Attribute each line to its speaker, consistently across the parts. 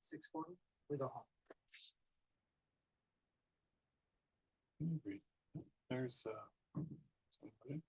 Speaker 1: 6:40, we go home.
Speaker 2: There's somebody.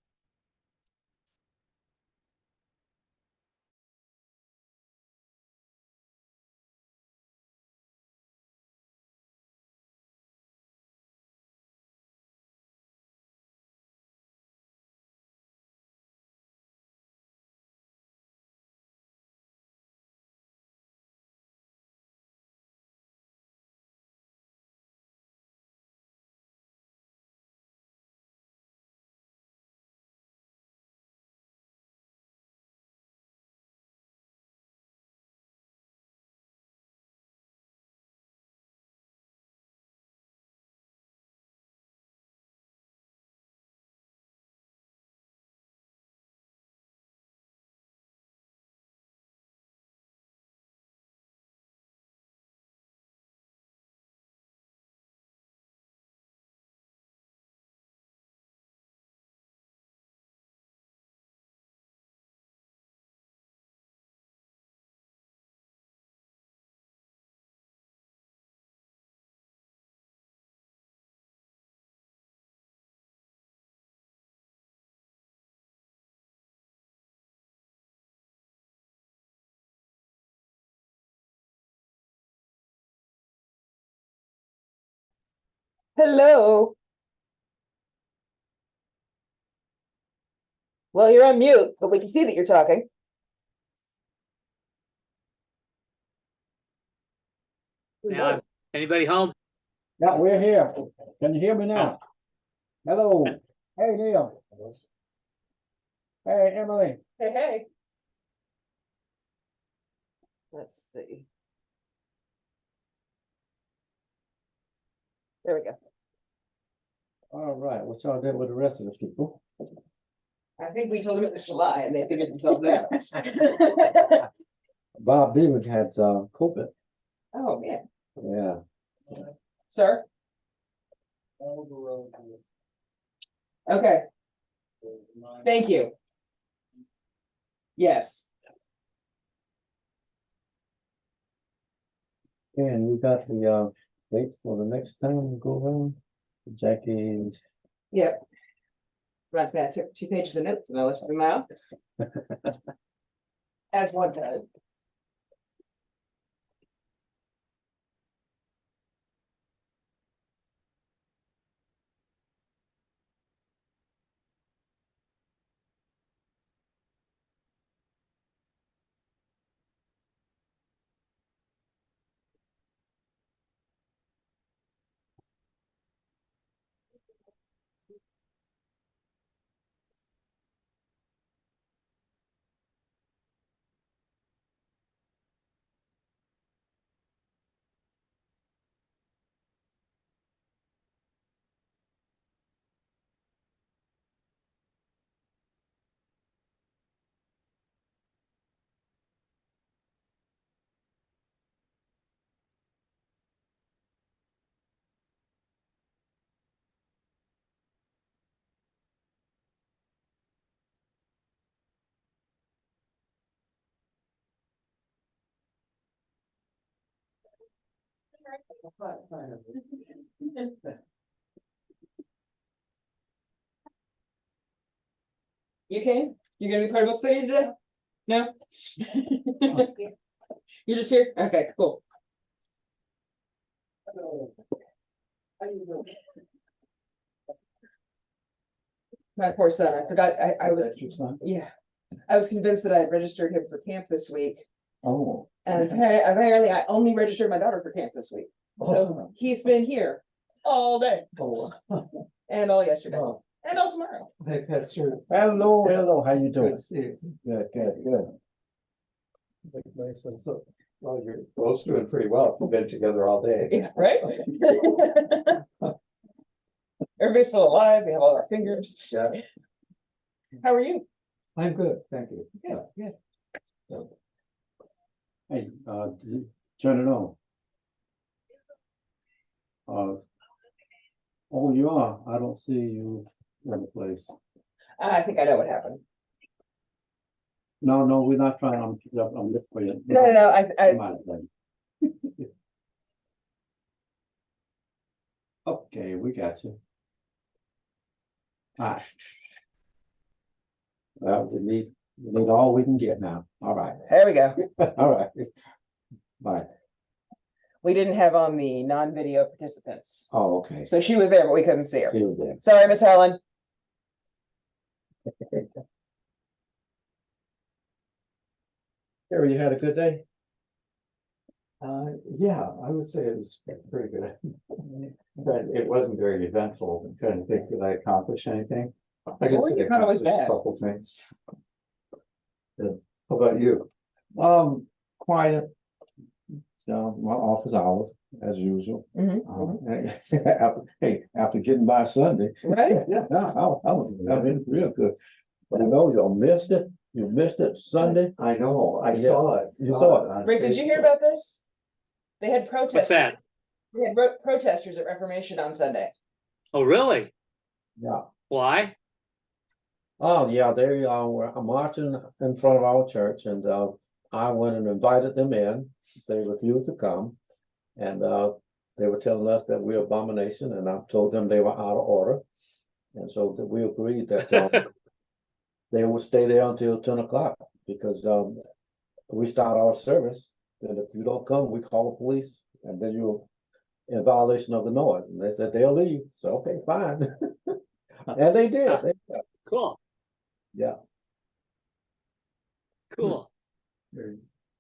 Speaker 3: Hello. Well, you're on mute, but we can see that you're talking.
Speaker 1: Yeah, anybody home?
Speaker 4: Yeah, we're here. Can you hear me now? Hello. Hey, Neil. Hey, Emily.
Speaker 3: Hey, hey. Let's see. There we go.
Speaker 4: All right, what y'all did with the rest of the people?
Speaker 3: I think we told them it was July and they figured themselves out.
Speaker 4: Bob David had COVID.
Speaker 3: Oh, man.
Speaker 4: Yeah.
Speaker 3: Sir? Okay, thank you. Yes.
Speaker 4: And we got the dates for the next time we go around. Jackie's.
Speaker 3: Yep. Last night I took 2 pages of notes and I left them in my office. As one does. You came? You gonna be part of upstairs today? No? You're just here? Okay, cool. My poor son, I forgot, I was,
Speaker 4: That's your son?
Speaker 3: yeah. I was convinced that I had registered him for camp this week.
Speaker 4: Oh.
Speaker 3: And apparently I only registered my daughter for camp this week. So he's been here all day
Speaker 4: Oh.
Speaker 3: and all yesterday
Speaker 4: Oh.
Speaker 3: and all tomorrow.
Speaker 4: That's true. Hello, hello, how you doing?
Speaker 5: Good to see you.
Speaker 4: Good, good, good.
Speaker 5: Nice, and so, well, you're both doing pretty well. We've been together all day.
Speaker 3: Yeah, right? Everybody's still alive. We have all our fingers.
Speaker 5: Yeah.
Speaker 3: How are you?
Speaker 5: I'm good, thank you.
Speaker 3: Good, good.
Speaker 4: Hey, turn it on. Oh, you are. I don't see you in the place.
Speaker 3: I think I know what happened.
Speaker 4: No, we're not trying. I'm looking for you.
Speaker 3: No, I
Speaker 4: Somebody,
Speaker 5: Okay, we got you. Ah. Well, we need all we can get now. All right,
Speaker 3: There we go.
Speaker 5: all right. Bye.
Speaker 3: We didn't have on the non-video participants.
Speaker 5: Oh, okay.
Speaker 3: So she was there, but we couldn't see her.
Speaker 5: She was there.
Speaker 3: Sorry, Miss Helen.
Speaker 5: Harry, you had a good day? Yeah, I would say it was pretty good. But it wasn't very eventful. I'm trying to think, did I accomplish anything? I guess
Speaker 3: Well,
Speaker 5: I
Speaker 3: it's not always
Speaker 5: accomplished a
Speaker 3: bad.
Speaker 5: couple things. Good. How about you? Quiet. My office hours as usual. After getting by Sunday.
Speaker 3: Right?
Speaker 5: Yeah, I mean, real good. But I know you missed it. You missed it Sunday. I know, I saw it. You saw it. on
Speaker 3: Rick, did you hear
Speaker 5: Facebook.
Speaker 3: about this? They had protesters.
Speaker 1: What's that?
Speaker 3: They had protesters at Reformation on Sunday.
Speaker 1: Oh, really?
Speaker 5: Yeah.
Speaker 1: Why?
Speaker 4: Oh, yeah, they were marching in front of our church and I went and invited them in. They refused to come. And they were telling us that we're abomination and I told them they were out of order. And so that we agreed that they would stay there until 10 o'clock because we start our service. And if you don't come, we call the police and then you're in violation of the noise. And they said they'll leave. So, okay, fine. And they did.
Speaker 1: Cool,
Speaker 4: Yeah.
Speaker 1: cool.
Speaker 5: Very,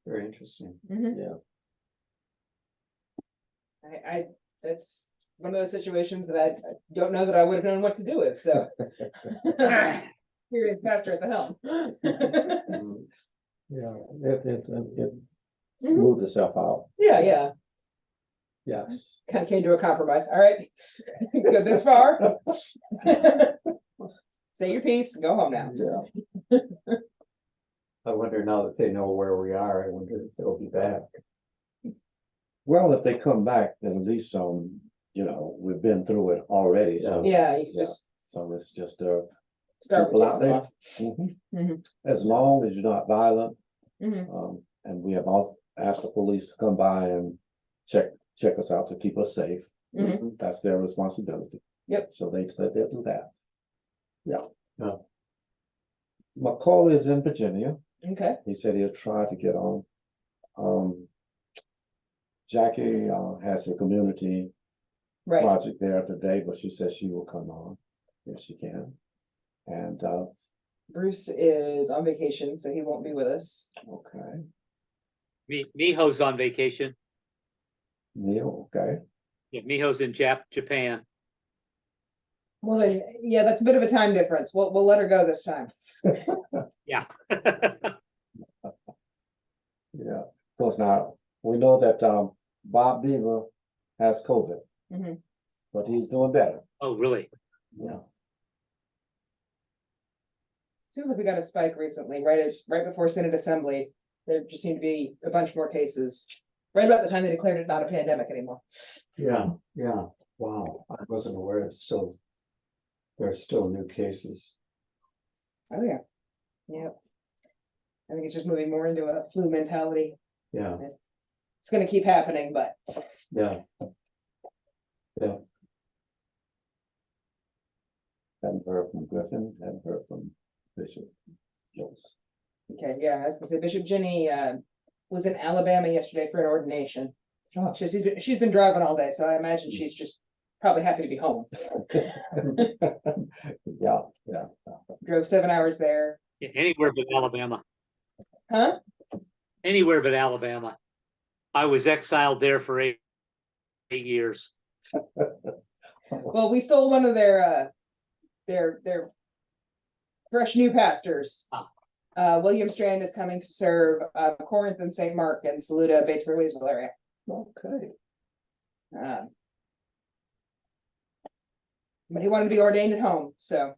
Speaker 5: very interesting.
Speaker 4: Yeah.
Speaker 3: I that's one of those situations that I don't know that I would have known what to do with, so. Here is pastor at the helm.
Speaker 4: Yeah. It smoothed itself out.
Speaker 3: Yeah,
Speaker 4: Yes.
Speaker 3: kind of came to a compromise. All right, good this far. Say your piece, go home now.
Speaker 4: Yeah.
Speaker 5: I wonder now that they know where we are, I wonder if they'll be back.
Speaker 4: Well, if they come back, then at least we've been through it already. So
Speaker 3: Yeah, you can
Speaker 4: yeah.
Speaker 3: just
Speaker 4: So it's just
Speaker 3: start
Speaker 4: people
Speaker 3: with
Speaker 4: out
Speaker 3: this
Speaker 4: there.
Speaker 3: off. Mhm.
Speaker 4: As long as you're not violent,
Speaker 3: Mhm.
Speaker 4: and we have all asked the police to come by and check us out to keep us safe.
Speaker 3: Mhm.
Speaker 4: That's their responsibility.
Speaker 3: Yep.
Speaker 4: So they said they'll do that. Yeah.
Speaker 5: Yeah.
Speaker 4: McCall is in Virginia.
Speaker 3: Okay,
Speaker 4: He said he'll try to get on. Jackie has her community
Speaker 3: right.
Speaker 4: project there today, but she says she will come on if she can. And
Speaker 3: Bruce is on vacation, so he won't be with us.
Speaker 4: okay,
Speaker 1: Miho's on vacation.
Speaker 4: Neil, okay.
Speaker 1: Yeah, Miho's in Japan.
Speaker 3: Well, then, yeah, that's a bit of a time difference. We'll let her go this time.
Speaker 1: Yeah.
Speaker 4: Yeah, of course now we know that Bob Beaver has COVID,
Speaker 3: Mhm.
Speaker 4: but he's doing better.
Speaker 1: Oh, really?
Speaker 4: Yeah.
Speaker 3: Seems like we got a spike recently, right before Synod Assembly. There just seemed to be a bunch more cases. Right about the time they declared it not a pandemic anymore.
Speaker 5: Yeah, wow, I wasn't aware there are still new cases.
Speaker 3: Oh, yeah. Yep. I think it's just moving more into a flu mentality.
Speaker 5: Yeah,
Speaker 3: It's gonna keep happening, but
Speaker 5: yeah. Yeah,
Speaker 4: Hadn't heard from Griffin, hadn't heard from Bishop Jones.
Speaker 3: okay, yeah, I was gonna say Bishop Jenny was in Alabama yesterday for an ordination.
Speaker 5: Ah.
Speaker 3: She's been driving all day, so I imagine she's just probably happy to be home.
Speaker 4: Yeah.
Speaker 3: Drove 7 hours there.
Speaker 1: Yeah, anywhere but Alabama.
Speaker 3: Huh?
Speaker 1: Anywhere but Alabama. I was exiled there for 8 years.
Speaker 3: Well, we stole one of their fresh new pastors. William Strand is coming to serve Corinth and St. Mark in Saluda, Batesburg, Leesville area.
Speaker 4: Okay.
Speaker 3: But he wanted to be ordained at home, so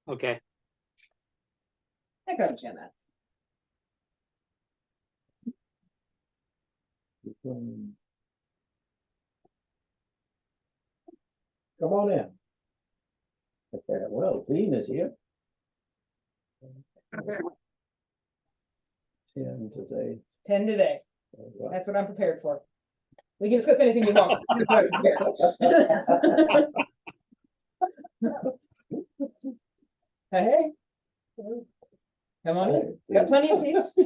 Speaker 1: Okay.
Speaker 3: I can understand that.
Speaker 4: Come on in. Okay, well, Dean is here. 10 today.
Speaker 3: 10 today. That's what I'm prepared for. We can discuss anything you want. Hey. Come on in. Got plenty of seats.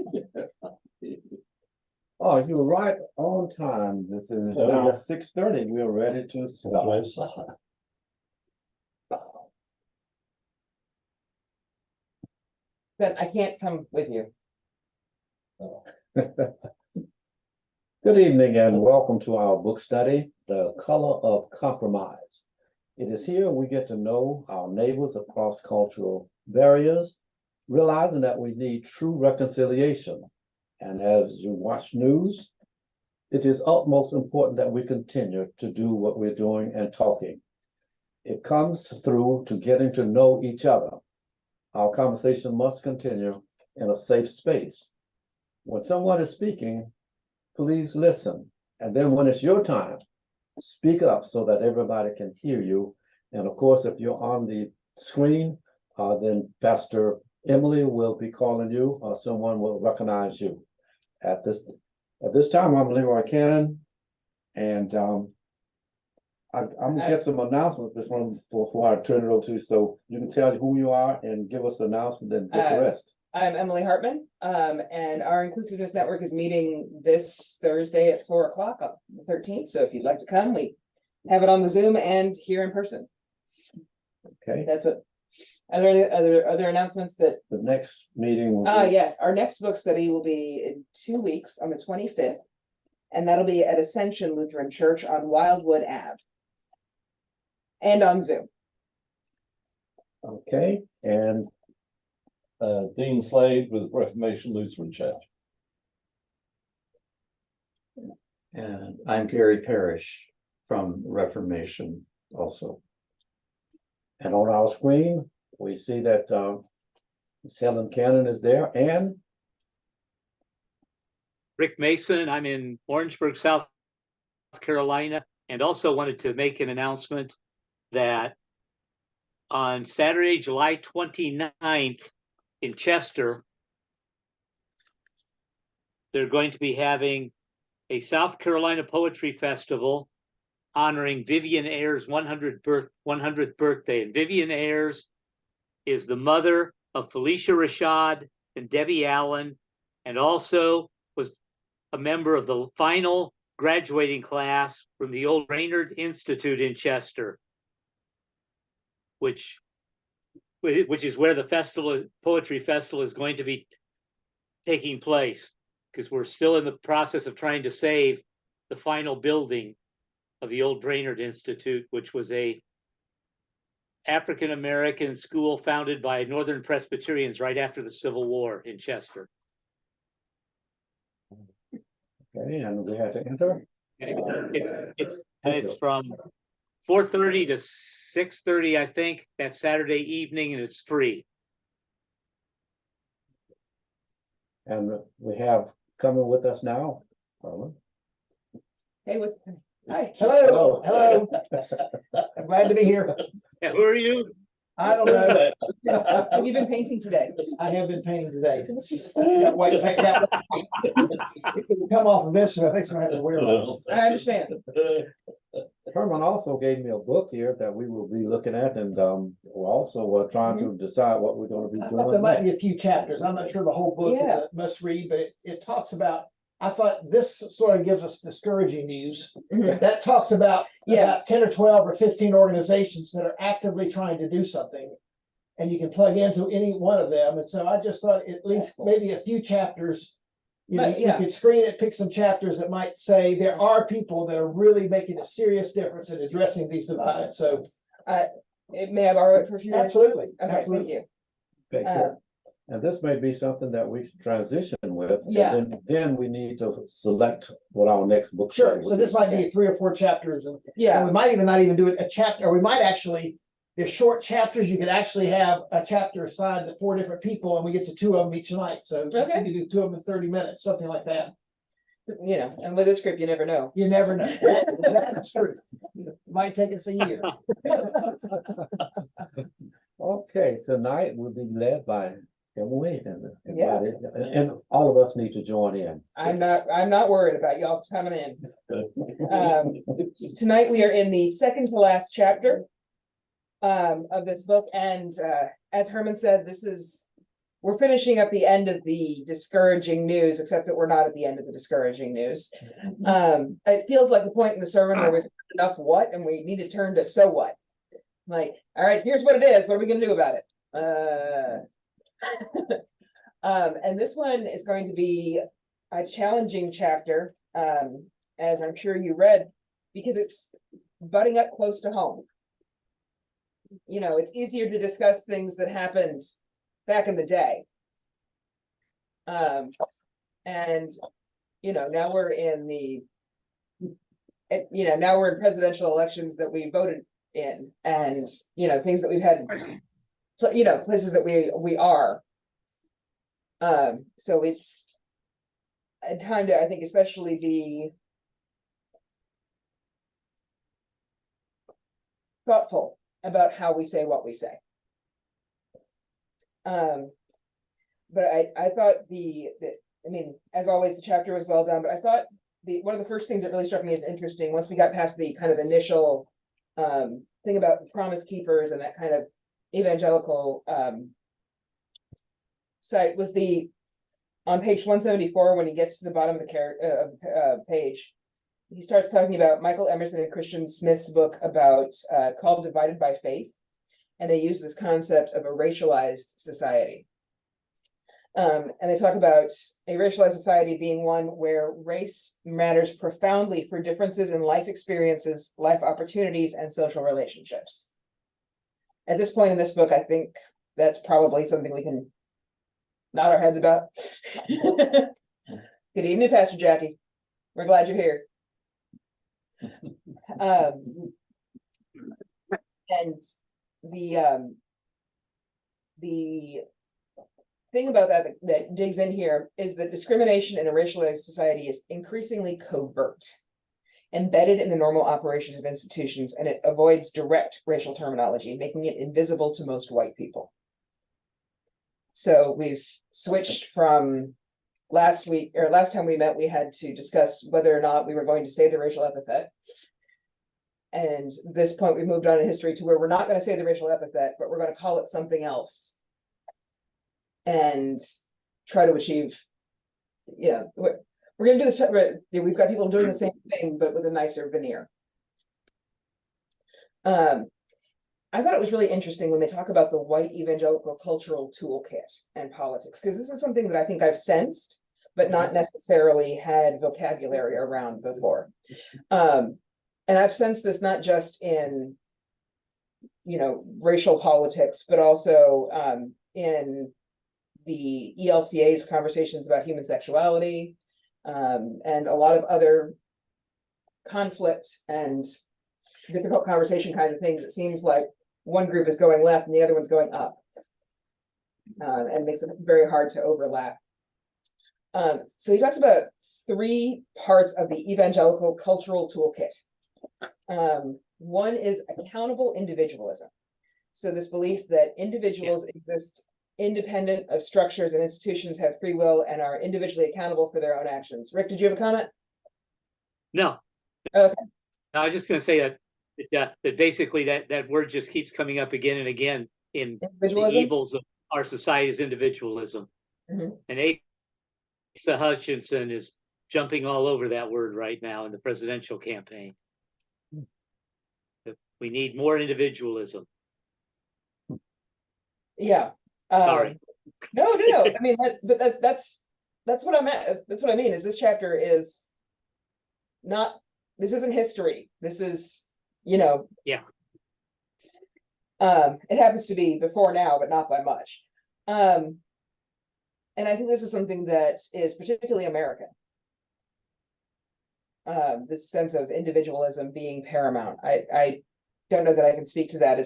Speaker 4: Oh, you were right on time. This is 6:30. We are ready to start.
Speaker 3: But I can't come with you.
Speaker 4: Good evening and welcome to our book study, The Color of Compromise. It is here we get to know our neighbors across cultural barriers, realizing that we need true reconciliation. And as you watch news, it is utmost important that we continue to do what we're doing and talking. It comes through to getting to know each other. Our conversation must continue in a safe space. When someone is speaking, please listen. And then when it's your time, speak up so that everybody can hear you. And of course, if you're on the screen, then Pastor Emily will be calling you, or someone will recognize you. At this time, I'm Leroy Cannon, and I'm gonna get some announcements before I turn it over to you, so you can tell who you are and give us the announcement, then get the rest.
Speaker 3: I'm Emily Hartman, and our Inclusiveness Network is meeting this Thursday at 4 o'clock on the 13th. So if you'd like to come, we have it on the Zoom and here in person.
Speaker 4: Okay,
Speaker 3: That's it. Are there other announcements that?
Speaker 4: the next meeting will be.
Speaker 3: Yes, our next book study will be in 2 weeks on the 25th, and that'll be at Ascension Lutheran Church on Wildwood Ave. And on Zoom.
Speaker 4: Okay, and
Speaker 6: Dean Slade with Reformation Lutheran Church.
Speaker 5: And I'm Gary Parrish from Reformation also.
Speaker 4: and on our screen, we see that Ms. Helen Cannon is there, and
Speaker 1: Rick Mason, I'm in Orangeburg, South Carolina, and also wanted to make an announcement that on Saturday, July 29th in Chester, they're going to be having a South Carolina Poetry Festival honoring Vivian Ayers' 100th birthday. And Vivian Ayers is the mother of Felicia Rashad and Debbie Allen, and also was a member of the final graduating class from the old Brainerd Institute in Chester, which is where the poetry festival is going to be taking place, because we're still in the process of trying to save the final building of the old Brainerd Institute, which was a African-American school founded by Northern Presbyterians right after the Civil War in Chester.
Speaker 4: okay, and we had to enter.
Speaker 1: It's from 4:30 to 6:30, I think, that Saturday evening, and it's free.
Speaker 4: And we have coming with us now, Carmen.
Speaker 3: Hey, what's? Hi.
Speaker 7: Hello, hello. I'm glad to be here.
Speaker 1: Yeah, who are you?
Speaker 7: I don't know.
Speaker 3: Have you been painting today?
Speaker 7: I have been painting today. Got white paint now. It can come off eventually. I think I'm gonna have to wear one.
Speaker 3: I understand.
Speaker 4: Herman also gave me a book here that we will be looking at, and we're also trying to decide what we're going to be
Speaker 7: I thought there
Speaker 4: doing
Speaker 7: might be
Speaker 4: next.
Speaker 7: a few chapters. I'm not sure the whole book is
Speaker 3: Yeah.
Speaker 7: a must read, but it talks about, I thought this sort of gives us discouraging news.
Speaker 3: Mhm.
Speaker 7: That talks about
Speaker 3: Yeah.
Speaker 7: about 10 or 12 or 15 organizations that are actively trying to do something. And you can plug into any one of them. And so I just thought at least maybe a few chapters, you know,
Speaker 3: But, yeah.
Speaker 7: we could screen it, pick some chapters that might say there are people that are really making a serious difference in addressing these divides. So
Speaker 3: May I borrow it for a few minutes?
Speaker 7: absolutely,
Speaker 3: Okay, thank
Speaker 7: absolutely.
Speaker 3: you.
Speaker 4: Okay, good. And this may be something that we should transition with. and
Speaker 3: Yeah.
Speaker 4: Then we need to select what our next book.
Speaker 7: Sure.
Speaker 4: study
Speaker 7: So
Speaker 4: would
Speaker 7: this
Speaker 4: be.
Speaker 7: might be 3 or 4 chapters, and
Speaker 3: Yeah,
Speaker 7: we might even not even do it a chapter, or we might actually, if short chapters, you could actually have a chapter assigned to 4 different people, and we get to 2 of them each night. So you
Speaker 3: Okay.
Speaker 7: can do 2 of them in 30 minutes, something like that.
Speaker 3: you know, and with this script, you never know.
Speaker 7: You never know. That's true. Might take us a year.
Speaker 4: Okay, tonight we'll be led by Emily and all of us need to join in.
Speaker 3: I'm not worried about y'all coming in. Tonight we are in the second to last chapter of this book, and as Herman said, we're finishing up the end of the discouraging news, except that we're not at the end of the discouraging news. It feels like the point in the sermon where we've heard enough what, and we need to turn to so what. Like, all right, here's what it is. What are we going to do about it? And this one is going to be a challenging chapter, as I'm sure you read, because it's butting up close to home. You know, it's easier to discuss things that happened back in the day. And, you know, now we're in now we're in presidential elections that we voted in, and, you know, things that we've had, you know, places that we are. So it's a time to, I think, especially be thoughtful about how we say what we say. But I thought I mean, as always, the chapter was well done, but I thought one of the first things that really struck me as interesting, once we got past the kind of initial thing about the Promise Keepers and that kind of evangelical site, was on page 174, when he gets to the bottom of the page, he starts talking about Michael Emerson and Christian Smith's book about called Divided by Faith, and they use this concept of a racialized society. And they talk about a racialized society being one where race matters profoundly for differences in life experiences, life opportunities, and social relationships. At this point in this book, I think that's probably something we can nod our heads about. Good evening, Pastor Jackie. We're glad you're here. And the thing about that digs in here is that discrimination in a racialized society is increasingly covert, embedded in the normal operations of institutions, and it avoids direct racial terminology, making it invisible to most white people. So we've switched from last time we met, we had to discuss whether or not we were going to say the racial epithet. And this point, we moved on in history to where we're not going to say the racial epithet, but we're going to call it something else and try to achieve, we're going to do this. We've got people doing the same thing, but with a nicer veneer. I thought it was really interesting when they talk about the white evangelical cultural toolkit and politics, because this is something that I think I've sensed, but not necessarily had vocabulary around before. And I've sensed this not just in, racial politics, but also in the ELCA's conversations about human sexuality, and a lot of other conflict and difficult conversation kinds of things. It seems like one group is going left and the other one's going up, and makes it very hard to overlap. So he talks about 3 parts of the evangelical cultural toolkit. One is accountable individualism. So this belief that individuals exist independent of structures and institutions, have free will, and are individually accountable for their own actions. Rick, did you have a comment?
Speaker 1: No.
Speaker 3: Okay.
Speaker 1: I was just going to say that basically that word just keeps coming up again and again in the evils of our society's individualism. Mm-hmm. And Asa Hutchinson is jumping all over that word right now in the presidential campaign. We need more individualism.
Speaker 3: Yeah.
Speaker 1: Sorry.
Speaker 3: No. I mean, that's what I'm at. That's what I mean. Is this chapter is not. This isn't history. This is, Yeah. It happens to be before now, but not by much. And I think this is something that is particularly American. This sense of individualism being paramount. I don't know that I can speak to that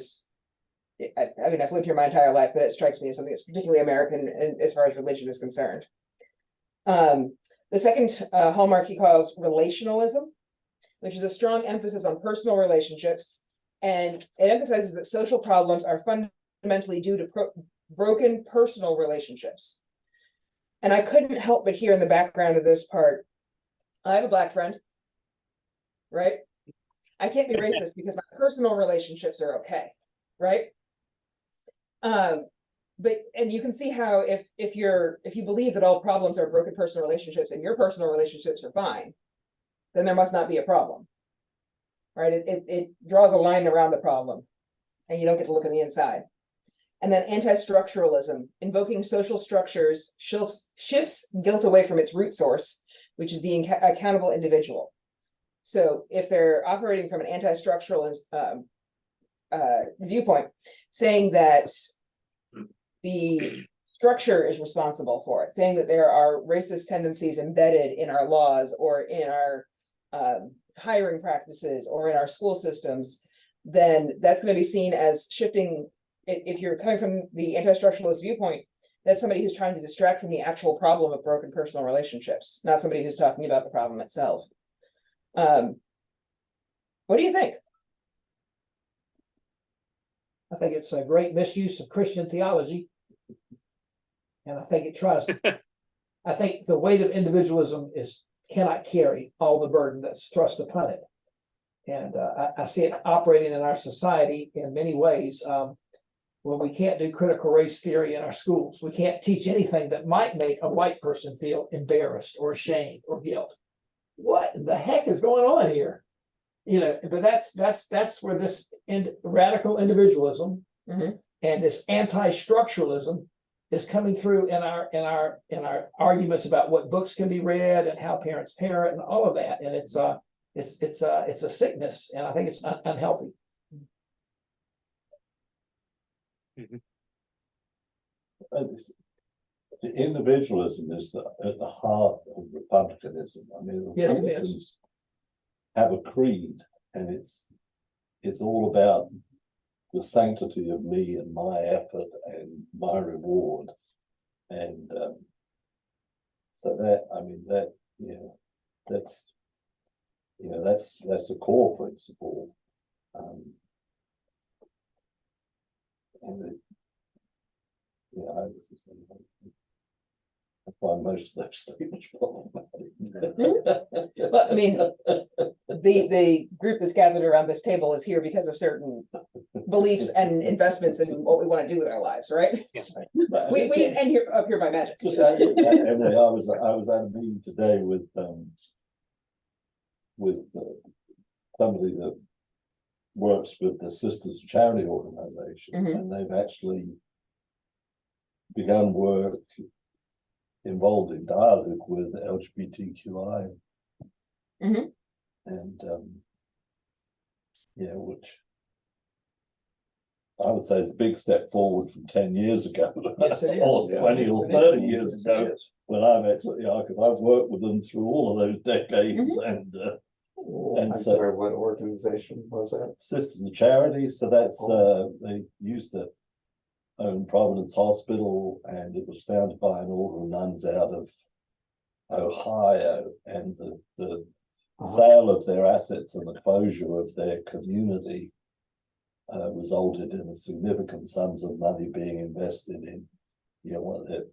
Speaker 3: I mean, I've lived here my entire life, but it strikes me as something that's particularly American as far as religion is concerned. The second hallmark he calls relationalism, which is a strong emphasis on personal relationships. And it emphasizes that social problems are fundamentally due to broken personal relationships. And I couldn't help but hear in the background of this part, I have a Black friend, right? I can't be racist because my personal relationships are okay, right? But and you can see how if you believe that all problems are broken personal relationships and your personal relationships are fine, then there must not be a problem, right? It draws a line around the problem, and you don't get to look on the inside. And then anti-structuralism, invoking social structures, shifts guilt away from its root source, which is the accountable individual. So if they're operating from an anti-structuralist viewpoint, saying that the structure is responsible for it, saying that there are racist tendencies embedded in our laws or in our hiring practices or in our school systems, then that's going to be seen as shifting. If you're coming from the anti-structuralist viewpoint, that's somebody who's trying to distract from the actual problem of broken personal relationships, not somebody who's talking about the problem itself. What do you think?
Speaker 7: I think it's a great misuse of Christian theology. And I think it tries, I think the weight of individualism cannot carry all the burden that's thrust upon it. And I see it operating in our society in many ways. When we can't do critical race theory in our schools, we can't teach anything that might make a white person feel embarrassed or ashamed or guilt. What the heck is going on here? You know, but that's where this radical individualism and this anti-structuralism is coming through in our arguments about what books can be read and how parents parent and all of that. And it's a sickness, and I think it's unhealthy.
Speaker 6: The individualism is at the heart of republicanism. I mean, the
Speaker 7: Yes, it
Speaker 6: Republicans
Speaker 7: is.
Speaker 6: have a creed, and it's all about the sanctity of me and my effort and my reward. And so that, I mean, that, that's a core principle. And I find most of those statements problematic.
Speaker 3: But I mean, the group that's gathered around this table is here because of certain beliefs and investments in what we want to do with our lives, right? We didn't end here up here by magic.
Speaker 6: Emily, I was at a meeting today with somebody that works with the Sisters of Charity organization, and they've actually begun work involved in dialogue with LGBTQI, and which I would say is a big step forward from 10 years ago,
Speaker 7: Yes, it is.
Speaker 6: or 20 or 30 years ago, when I've actually, because I've worked with them through all of those decades, and
Speaker 5: I'm
Speaker 6: so,
Speaker 5: sorry, what organization was that?
Speaker 6: Sisters of Charity. So that's they used to own Providence Hospital, and it was founded by an order of nuns out of Ohio, and the sale of their assets and the closure of their community resulted in a significant sums of money being invested in, one of their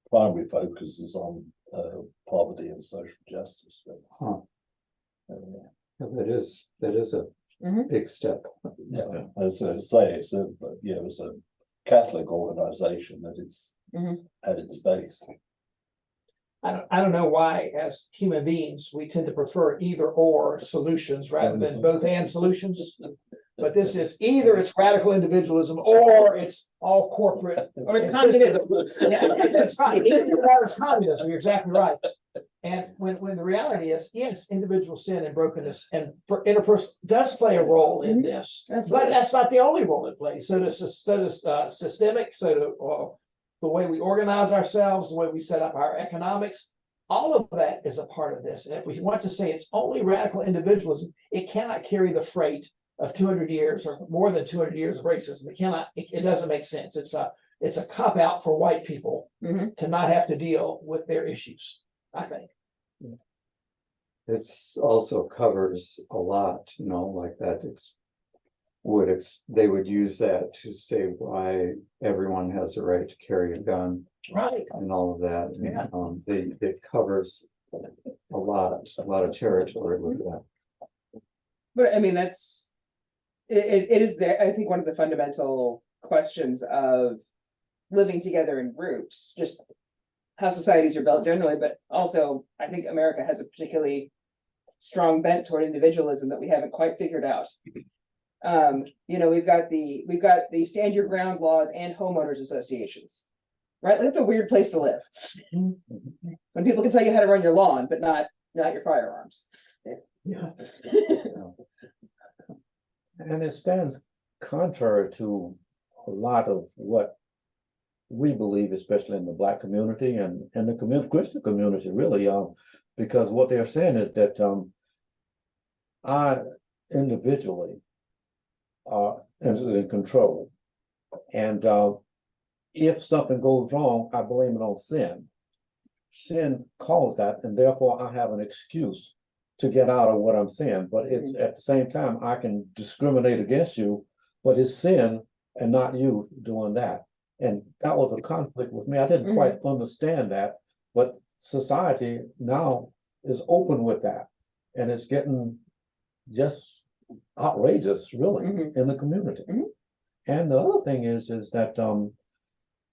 Speaker 6: primary focus is on poverty and social justice.
Speaker 5: That is a big step.
Speaker 6: Yeah, as I say, it was a Catholic organization that it's at its base.
Speaker 7: I don't know why, as human beings, we tend to prefer either or solutions rather than both and solutions. But this is either it's radical individualism or it's all corporate.
Speaker 3: Or it's communism.
Speaker 7: Yeah, that's right. Either that or it's communism. You're exactly right. And when the reality is, yes, individual sin and brokenness and interpersonal does play a role in this, but that's not the only role it plays. So does systemic, the way we organize ourselves, the way we set up our economics, all of that is a part of this. And if we want to say it's only radical individualism, it cannot carry the freight of 200 years or more than 200 years of racism. It doesn't make sense. It's a cop out for white people to not have to deal with their issues, I think.
Speaker 5: It's also covers a lot, like that they would use that to say why everyone has the right to carry a gun
Speaker 7: Right.
Speaker 5: and all of that. And,
Speaker 7: Yeah.
Speaker 5: it covers a lot of territory with that.
Speaker 3: But I mean, that's, it is there, I think one of the fundamental questions of living together in groups, just how societies are built generally, but also I think America has a particularly strong bent toward individualism that we haven't quite figured out. You know, we've got the stand your ground laws and homeowners associations, right? Like, that's a weird place to live. When people can tell you how to run your lawn, but not your firearms.
Speaker 7: Yeah.
Speaker 4: And it stands contrary to a lot of what we believe, especially in the Black community and the Christian community, really, because what they're saying is that I individually are in control, and if something goes wrong, I blame it on sin. Sin caused that, and therefore I have an excuse to get out of what I'm saying. But it's at the same time, I can discriminate against you, but it's sin and not you doing that. And that was a conflict with me. I didn't quite understand that, but society now is open with that. And it's getting just outrageous, really, in the community. And the other thing is that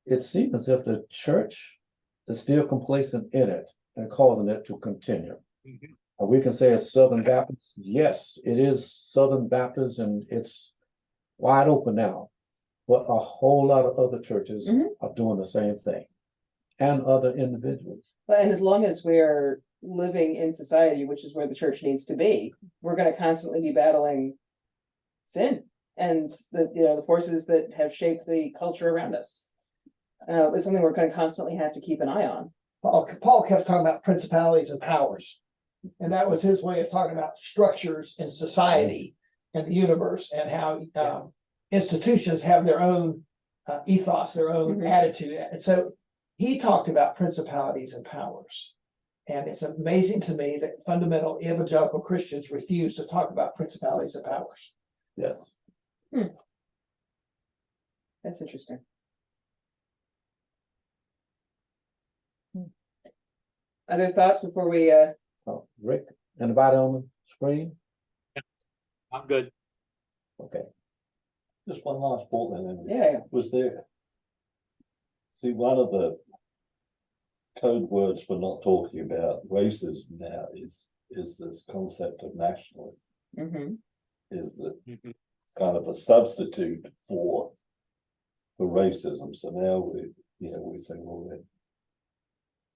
Speaker 4: it seems as if the church is still complacent in it and causing it to continue. We can say it's Southern Baptist. Yes, it is Southern Baptist, and it's wide open now. But a whole lot of other churches are doing the same thing, and other individuals.
Speaker 3: But and as long as we're living in society, which is where the church needs to be, we're going to constantly be battling sin and the forces that have shaped the culture around us. It's something we're going to constantly have to keep an eye on.
Speaker 7: Paul kept talking about principalities and powers. And that was his way of talking about structures in society and the universe, and how institutions have their own ethos, their own attitude. And so he talked about principalities and powers. And it's amazing to me that fundamental evangelical Christians refuse to talk about principalities and powers.
Speaker 4: Yes.
Speaker 3: That's interesting. Other thoughts before we
Speaker 4: So, Rick, anybody on the screen?
Speaker 1: I'm good.
Speaker 4: Okay.
Speaker 6: Just one last thought then.
Speaker 3: Yeah.
Speaker 6: Was there? See, one of the code words for not talking about racism now is this concept of nationalism. Is that kind of a substitute for racism? So now we say, well,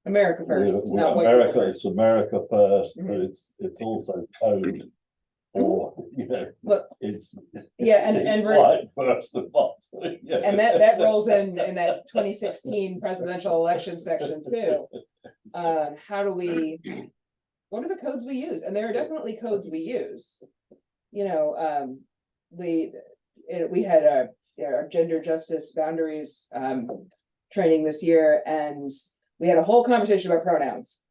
Speaker 3: America first,
Speaker 6: we're
Speaker 3: not white
Speaker 6: America.
Speaker 3: people first.
Speaker 6: It's America first, but it's also code for
Speaker 3: But
Speaker 6: it's
Speaker 3: and we're
Speaker 6: white first and last.
Speaker 3: and that rolls in that 2016 presidential election section too. How do we? What are the codes we use? And there are definitely codes we use. We had our gender justice boundaries training this year, and we had a whole conversation about pronouns.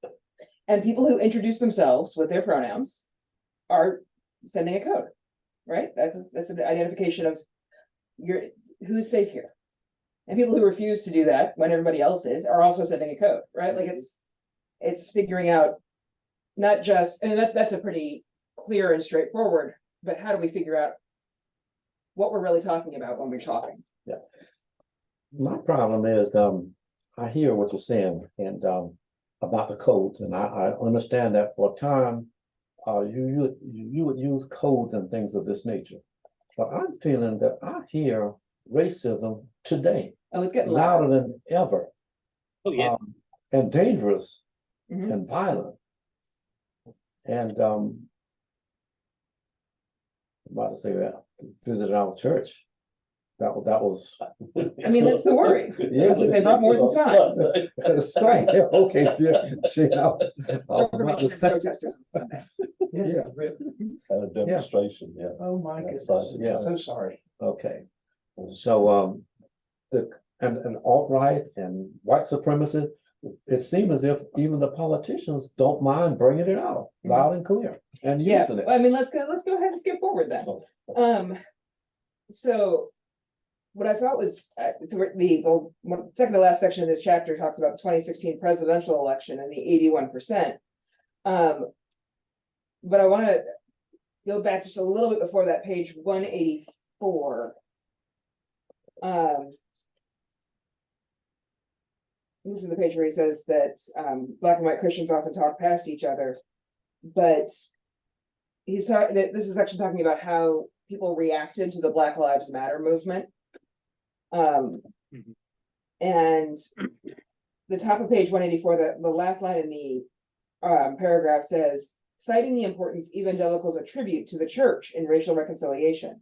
Speaker 3: And people who introduce themselves with their pronouns are sending a code, right? That's an identification of who's safe here. And people who refuse to do that when everybody else is are also sending a code, right? Like it's figuring out not just, and that's a pretty clear and straightforward, but how do we figure out what we're really talking about when we're talking?
Speaker 4: Yeah. My problem is, I hear what you're saying and about the codes, and I understand that for a time, you would use codes and things of this nature. But I'm feeling that I hear racism today.
Speaker 3: Oh, it's getting
Speaker 4: louder than ever.
Speaker 1: Oh, yeah.
Speaker 4: And dangerous and violent. And I'm about to say that visited our church. That was.
Speaker 3: I mean, that's the worry.
Speaker 4: Yeah,
Speaker 3: they brought more than signs.
Speaker 4: Okay, yeah.
Speaker 3: Protesters on Sunday.
Speaker 4: Yeah.
Speaker 6: And a demonstration, yeah.
Speaker 7: Oh my goodness.
Speaker 4: Yeah.
Speaker 7: So sorry.
Speaker 4: Okay. So and alt-right and white supremacy, it seems as if even the politicians don't mind bringing it out loud and clear and using it.
Speaker 3: I mean, let's go ahead and skip forward then. So what I thought was, so second to last section of this chapter talks about the 2016 presidential election and the 81%. But I want to go back just a little bit before that, page 184. This is the page where he says that Black and white Christians often talk past each other, but he's talking that this is actually talking about how people reacted to the Black Lives Matter movement. And the top of page 184, the last line in the paragraph says, citing the importance evangelicals attribute to the church in racial reconciliation.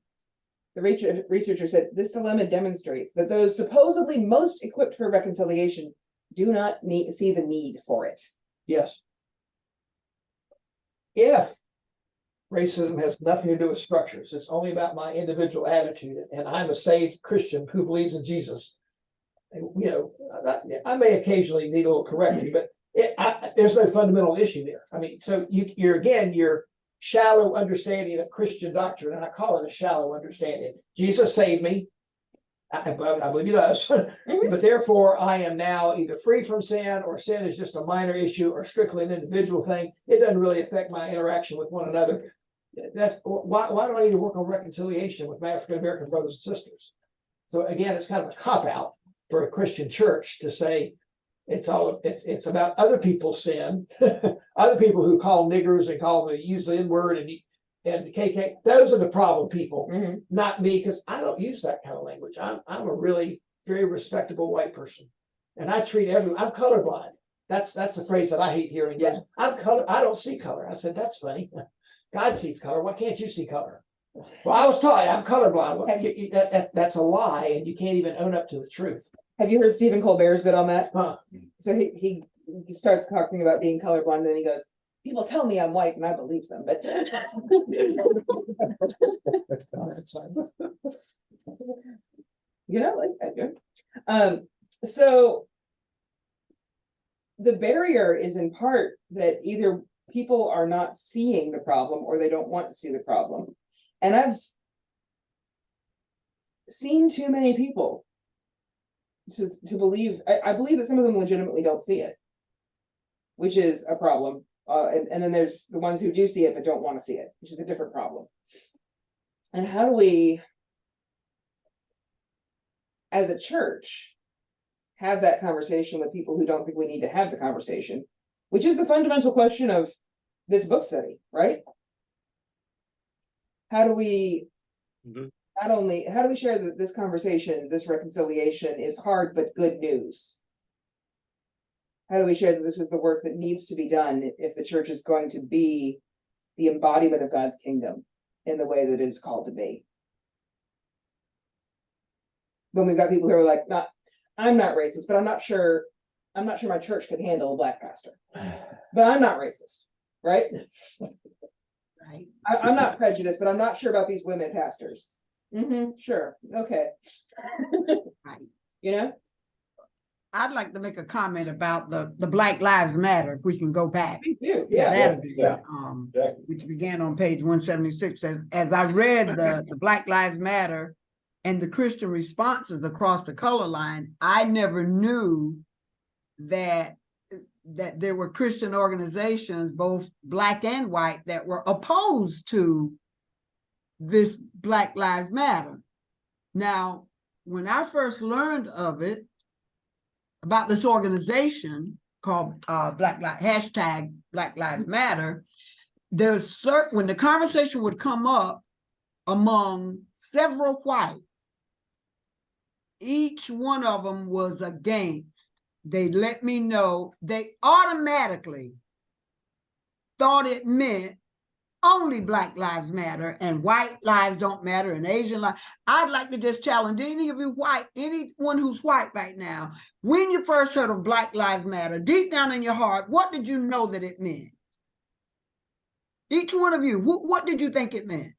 Speaker 3: The researcher said this dilemma demonstrates that those supposedly most equipped for reconciliation do not see the need for it.
Speaker 7: Yes. If racism has nothing to do with structures, it's only about my individual attitude, and I'm a saved Christian who believes in Jesus. You know, I may occasionally need a little correcting, but there's no fundamental issue there. I mean, so your shallow understanding of Christian doctrine, and I call it a shallow understanding. Jesus saved me. I believe he does, but therefore I am now either free from sin, or sin is just a minor issue or strictly an individual thing. It doesn't really affect my interaction with one another. That's why do I need to work on reconciliation with my African American brothers and sisters? So again, it's kind of a cop out for a Christian church to say it's about other people's sin, other people who call niggers and use the N-word and KK. Those are the problem people, not me, because I don't use that kind of language. I'm a really very respectable white person, and I treat everyone. I'm colorblind. That's the phrase that I hate hearing.
Speaker 3: Yeah.
Speaker 7: I'm color. I don't see color. I said that's funny. God sees color. Why can't you see color? Well, I was taught I'm colorblind. Well, that's a lie, and you can't even own up to the truth.
Speaker 3: Have you heard Stephen Colbert's bit on that?
Speaker 7: Huh.
Speaker 3: So he starts talking about being colorblind, and then he goes, people tell me I'm white and I believe them, but you know, like so the barrier is in part that either people are not seeing the problem or they don't want to see the problem. And I've seen too many people to believe, I believe that some of them legitimately don't see it, which is a problem. And then there's the ones who do see it but don't want to see it, which is a different problem. And how do we, as a church, have that conversation with people who don't think we need to have the conversation, which is the fundamental question of this book study, right? How do we not only, how do we share that this conversation, this reconciliation is hard but good news? How do we share that this is the work that needs to be done if the church is going to be the embodiment of God's kingdom in the way that it is called to be? When we've got people who are like, I'm not racist, but I'm not sure my church could handle a Black pastor. But I'm not racist, right?
Speaker 8: Right.
Speaker 3: I'm not prejudiced, but I'm not sure about these women pastors. Sure. Okay.
Speaker 8: Right.
Speaker 3: You know?
Speaker 8: I'd like to make a comment about the Black Lives Matter, if we can go back.
Speaker 3: Yeah.
Speaker 8: Which began on page 176. As I read the Black Lives Matter and the Christian responses across the color line, I never knew that there were Christian organizations, both Black and white, that were opposed to this Black Lives Matter. Now, when I first learned of it, about this organization called Black Lives Matter, there's certain, when the conversation would come up among several white, each one of them was against. They let me know they automatically thought it meant only Black Lives Matter and white lives don't matter and Asian lives. I'd like to just challenge any of you white, anyone who's white right now, when you first heard of Black Lives Matter, deep down in your heart, what did you know that it meant? Each one of you, what did you think it meant?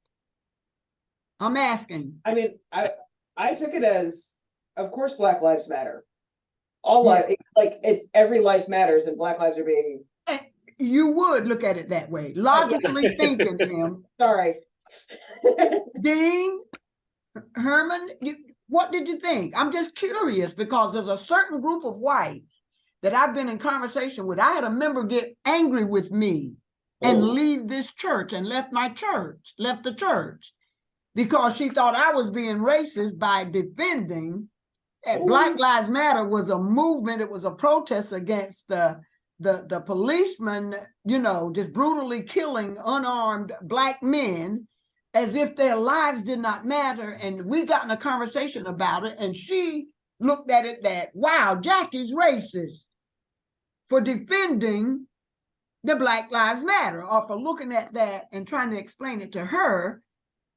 Speaker 8: I'm asking.
Speaker 3: I mean, I took it as, of course, Black Lives Matter. All life, every life matters, and Black lives are being.
Speaker 8: You would look at it that way, logically thinking him.
Speaker 3: Sorry.
Speaker 8: Dean, Herman, what did you think? I'm just curious because there's a certain group of whites that I've been in conversation with. I had a member get angry with me and leave this church and left the church because she thought I was being racist by defending that Black Lives Matter was a movement. It was a protest against the policemen, you know, just brutally killing unarmed Black men as if their lives did not matter. And we got in a conversation about it, and she looked at it that, wow, Jackie's racist for defending the Black Lives Matter, or for looking at that and trying to explain it to her,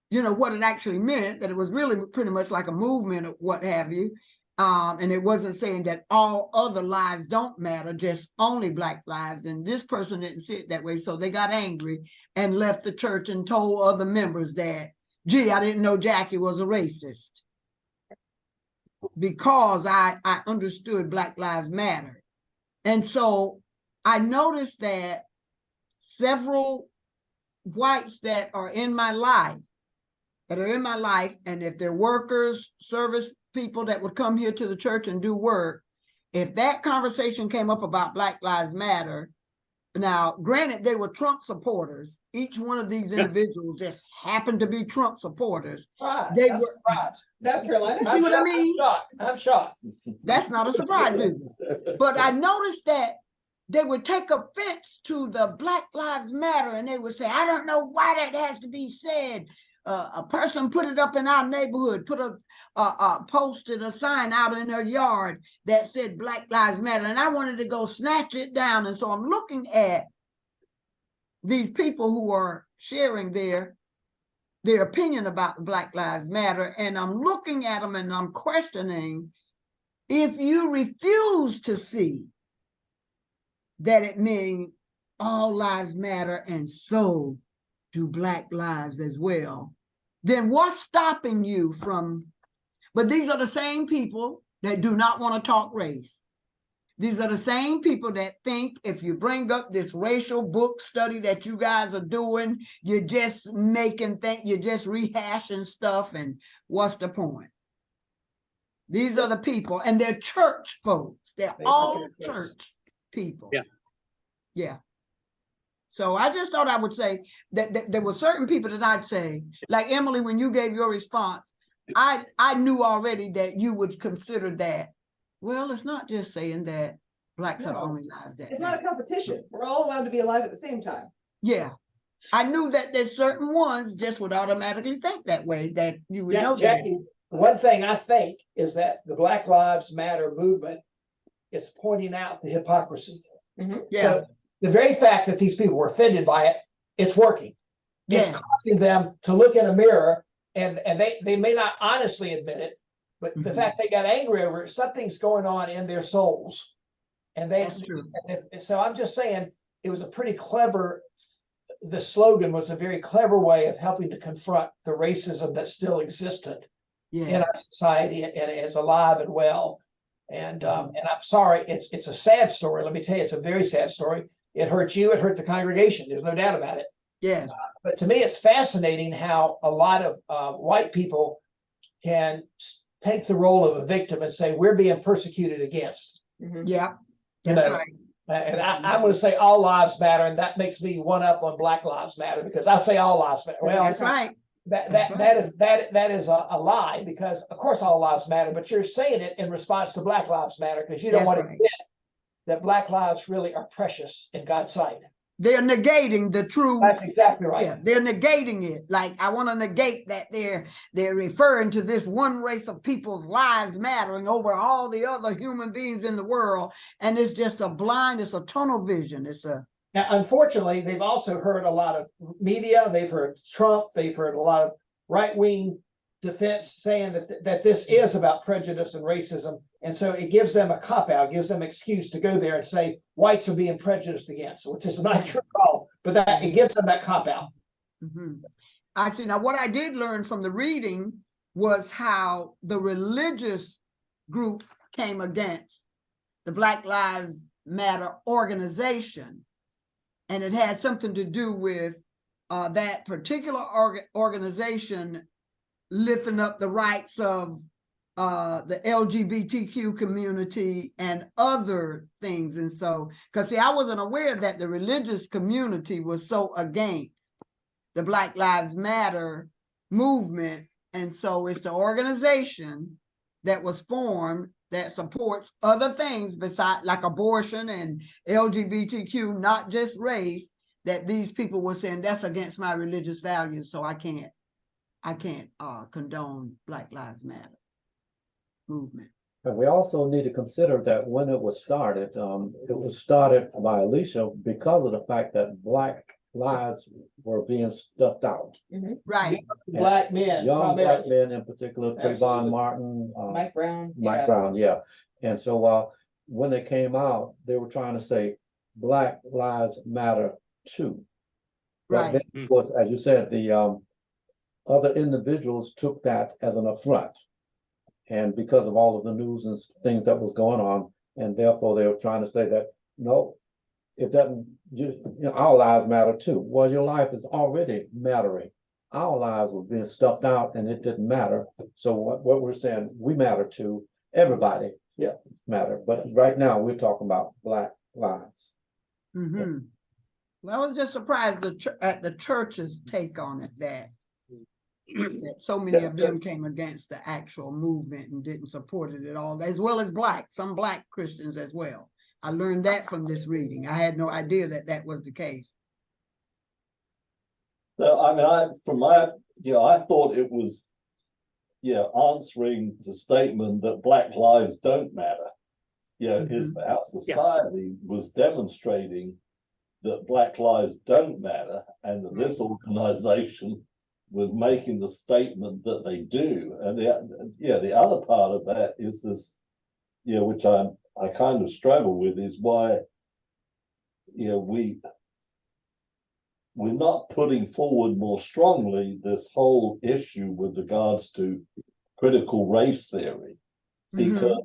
Speaker 8: you know, what it actually meant, that it was really pretty much like a movement or what have you. And it wasn't saying that all other lives don't matter, just only Black lives. And this person didn't see it that way. So they got angry and left the church and told other members that, gee, I didn't know Jackie was a racist because I understood Black Lives Matter. And so I noticed that several whites that are in my life, and if they're workers, service people that would come here to the church and do work, if that conversation came up about Black Lives Matter, now, granted, they were Trump supporters. Each one of these individuals just happened to be Trump supporters. They were
Speaker 3: South Carolina.
Speaker 8: See what I mean?
Speaker 7: I'm shocked.
Speaker 8: That's not a surprise, is it? But I noticed that they would take offense to the Black Lives Matter, and they would say, I don't know why that has to be said. A person put it up in our neighborhood, posted a sign out in their yard that said Black Lives Matter, and I wanted to go snatch it down. And so I'm looking at these people who are sharing their opinion about the Black Lives Matter, and I'm looking at them and I'm questioning, if you refuse to see that it means all lives matter and so do Black lives as well, then what's stopping you from? But these are the same people that do not want to talk race. These are the same people that think if you bring up this racial book study that you guys are doing, you're just you're just rehashing stuff, and what's the point? These are the people, and they're church folks. They're all church people.
Speaker 1: Yeah.
Speaker 8: Yeah. So I just thought I would say that there were certain people that I'd say, like Emily, when you gave your response, I knew already that you would consider that, well, it's not just saying that Blacks are the only lives that
Speaker 3: It's not a competition. We're all allowed to be alive at the same time.
Speaker 8: Yeah. I knew that there's certain ones just would automatically think that way, that you would know that.
Speaker 7: Jackie, one thing I think is that the Black Lives Matter movement is pointing out the hypocrisy.
Speaker 8: Yeah.
Speaker 7: So the very fact that these people were offended by it, it's working. It's
Speaker 8: Yeah.
Speaker 7: causing them to look in a mirror, and they may not honestly admit it, but the fact they got angry over it, something's going on in their souls. And
Speaker 8: That's true.
Speaker 7: so I'm just saying, it was a pretty clever, the slogan was a very clever way of helping to confront the racism that still existed in
Speaker 8: Yeah.
Speaker 7: our society and is alive and well. And I'm sorry, it's a sad story. Let me tell you, it's a very sad story. It hurt you, it hurt the congregation. There's no doubt about it.
Speaker 8: Yeah.
Speaker 7: But to me, it's fascinating how a lot of white people can take the role of a victim and say, we're being persecuted against.
Speaker 8: Yeah.
Speaker 7: You
Speaker 8: That's
Speaker 7: know,
Speaker 8: right.
Speaker 7: and I'm going to say all lives matter, and that makes me one up on Black Lives Matter, because I say all lives matter. Well,
Speaker 8: That's right.
Speaker 7: that is a lie, because of course all lives matter, but you're saying it in response to Black Lives Matter because you don't
Speaker 8: That's
Speaker 7: want to
Speaker 8: right.
Speaker 7: admit that Black lives really are precious in God's sight.
Speaker 8: They're negating the true.
Speaker 7: That's exactly right.
Speaker 8: Yeah, they're negating it. Like, I want to negate that they're referring to this one race of people's lives mattering over all the other human beings in the world. And it's just it's a tunnel vision.
Speaker 7: Now, unfortunately, they've also heard a lot of media. They've heard Trump. They've heard a lot of right-wing defense saying that this is about prejudice and racism. And so it gives them a cop-out, gives them an excuse to go there and say whites are being prejudiced against, which is not true at all, but that it gives them that cop-out.
Speaker 8: I see. Now, what I did learn from the reading was how the religious group came against the Black Lives Matter organization. And it had something to do with that particular organization lifting up the rights of the LGBTQ community and other things. And so, because see, I wasn't aware that the religious community was so against the Black Lives Matter movement. And so it's the organization that was formed that supports other things besides like abortion and LGBTQ, not just race, that these people were saying that's against my religious values, so I can't condone Black Lives Matter movement.
Speaker 4: And we also need to consider that when it was started by Alicia because of the fact that Black lives were being stuffed out.
Speaker 8: Right.
Speaker 7: Black men,
Speaker 4: Young Black
Speaker 7: primarily.
Speaker 4: men in particular, Trayvon
Speaker 7: Absolutely.
Speaker 4: Martin,
Speaker 3: Mike Brown.
Speaker 4: Mike
Speaker 3: yeah.
Speaker 4: Brown, yeah. And so when they came out, they were trying to say Black Lives Matter too. But
Speaker 8: Right.
Speaker 4: then, of course, as you said, the other individuals took that as an affront. And because of all of the news and things that was going on, and therefore they were trying to say that, no, it doesn't, our lives matter too. Well, your life is already mattering. Our lives were being stuffed out and it didn't matter. So what we're saying, we matter too. Everybody matter. But right now we're talking about Black lives.
Speaker 8: Well, I was just surprised at the church's take on it, that so many of them came against the actual movement and didn't support it at all, as well as some Black Christians as well. I learned that from this reading. I had no idea that that was the case.
Speaker 6: So, I mean, I thought it was, answering the statement that Black lives don't matter. Is that our society was demonstrating that Black lives don't matter, and that this organization was making the statement that they do. And the other part of that is this, which I kind of struggle with, is why, we're not putting forward more strongly this whole issue with regards to critical race theory, because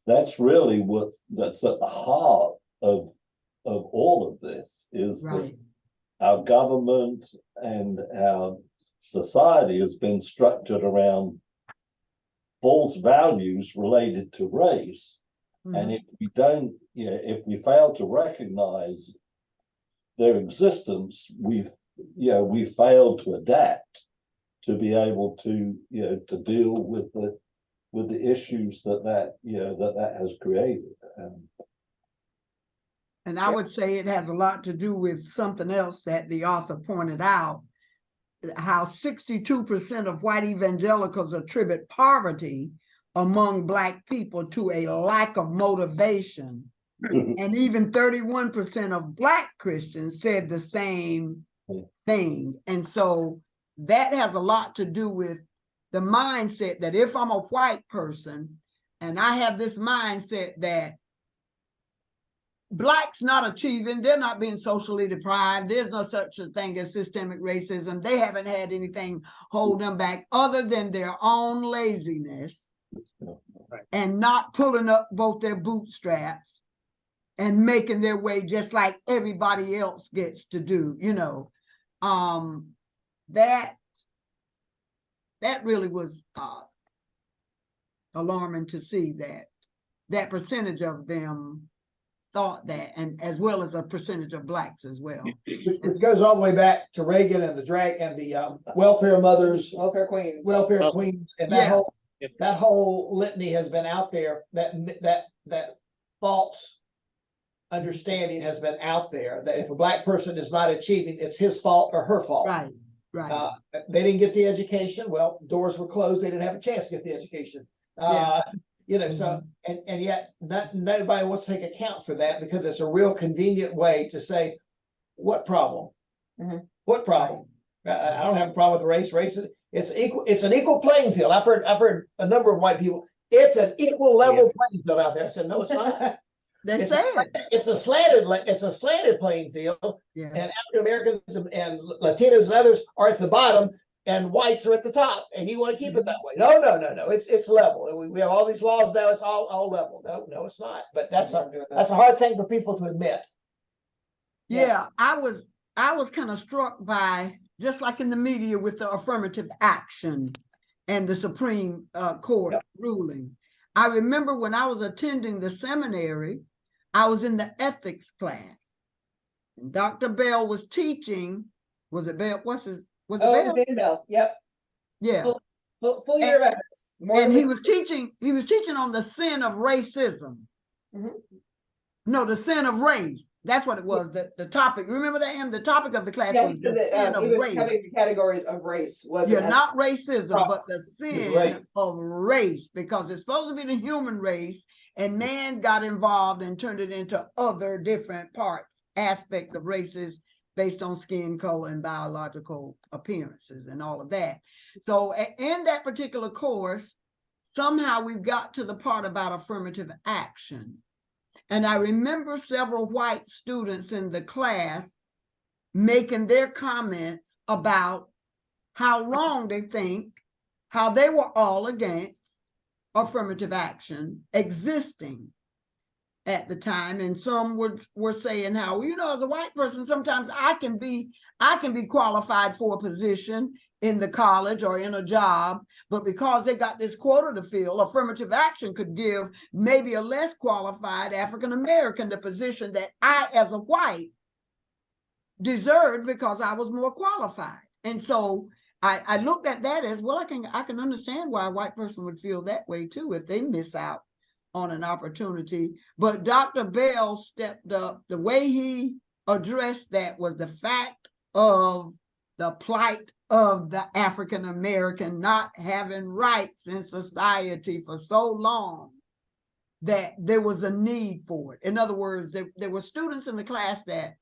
Speaker 6: that's really that's at the heart of all of this, is
Speaker 8: Right.
Speaker 6: that our government and our society has been structured around false values related to race. And if we don't, if we fail to recognize their existence, we've failed to adapt to be able to, to deal with the issues that has created.
Speaker 8: And I would say it has a lot to do with something else that the author pointed out, how 62% of white evangelicals attribute poverty among Black people to a lack of motivation. And even 31% of Black Christians said the same thing. And so that has a lot to do with the mindset that if I'm a white person and I have this mindset that Blacks not achieving, they're not being socially deprived, there's no such a thing as systemic racism, they haven't had anything hold them back other than their own laziness and not pulling up both their bootstraps and making their way just like everybody else gets to do, that really was alarming to see that percentage of them thought that, and as well as a percentage of Blacks as well.
Speaker 7: Which goes all the way back to Reagan and the welfare mothers,
Speaker 3: Welfare queens.
Speaker 7: welfare
Speaker 1: Oh.
Speaker 7: queens, and
Speaker 8: Yeah.
Speaker 7: that whole litany has been out there. That false understanding has been out there that if a Black person is not achieving, it's his fault or her fault.
Speaker 8: Right.
Speaker 7: They didn't get the education. Well, doors were closed. They didn't have a chance to get the education. So and yet nobody wants to take account for that, because it's a real convenient way to say, what problem? What problem? I don't have a problem with race. It's equal. It's an equal playing field. I've heard a number of white people. It's an equal level playing field out there. I said, no, it's not.
Speaker 8: They said
Speaker 7: It's a slanted playing field.
Speaker 8: yeah.
Speaker 7: And African Americans and Latinos and others are at the bottom, and whites are at the top, and you want to keep it that way. No. It's level. We have all these laws now. It's all level. No, it's not. But that's a hard thing for people to admit.
Speaker 8: Yeah, I was kind of struck by just like in the media with the affirmative action and the Supreme Court ruling. I remember when I was attending the seminary, I was in the ethics class. And Dr. Bell was teaching, was it Bell? Was it Bell?
Speaker 3: Van Bell, yep,
Speaker 8: Yeah.
Speaker 3: full year of ethics.
Speaker 8: And he was teaching on the sin of racism.
Speaker 3: Mhm.
Speaker 8: No, the sin of race. That's what it was, the topic. Remember that, the topic of the class
Speaker 3: Yeah,
Speaker 8: was
Speaker 3: he said
Speaker 8: the sin
Speaker 3: that,
Speaker 8: of
Speaker 3: he was
Speaker 8: race.
Speaker 3: covering the categories of race, wasn't
Speaker 8: Yeah,
Speaker 3: it?
Speaker 8: not racism, but the sin
Speaker 5: race.
Speaker 8: of race, because it's supposed to be the human race, and man got involved and turned it into other different parts, aspects of races based on skin color and biological appearances and all of that. So in that particular course, somehow we've got to the part about affirmative action. And I remember several white students in the class making their comments about how wrong they think, how they were all against affirmative action existing at the time. And some were saying how, you know, as a white person, sometimes I can be qualified for a position in the college or in a job, but because they got this quota to fill, affirmative action could give maybe a less qualified African American the position that I, as a white, deserved because I was more qualified. And so I looked at that as, well, I can understand why a white person would feel that way too if they miss out on an opportunity. But Dr. Bell stepped up. The way he addressed that was the fact of the plight of the African American not having rights in society for so long that there was a need for it. In other words, there were students in the class that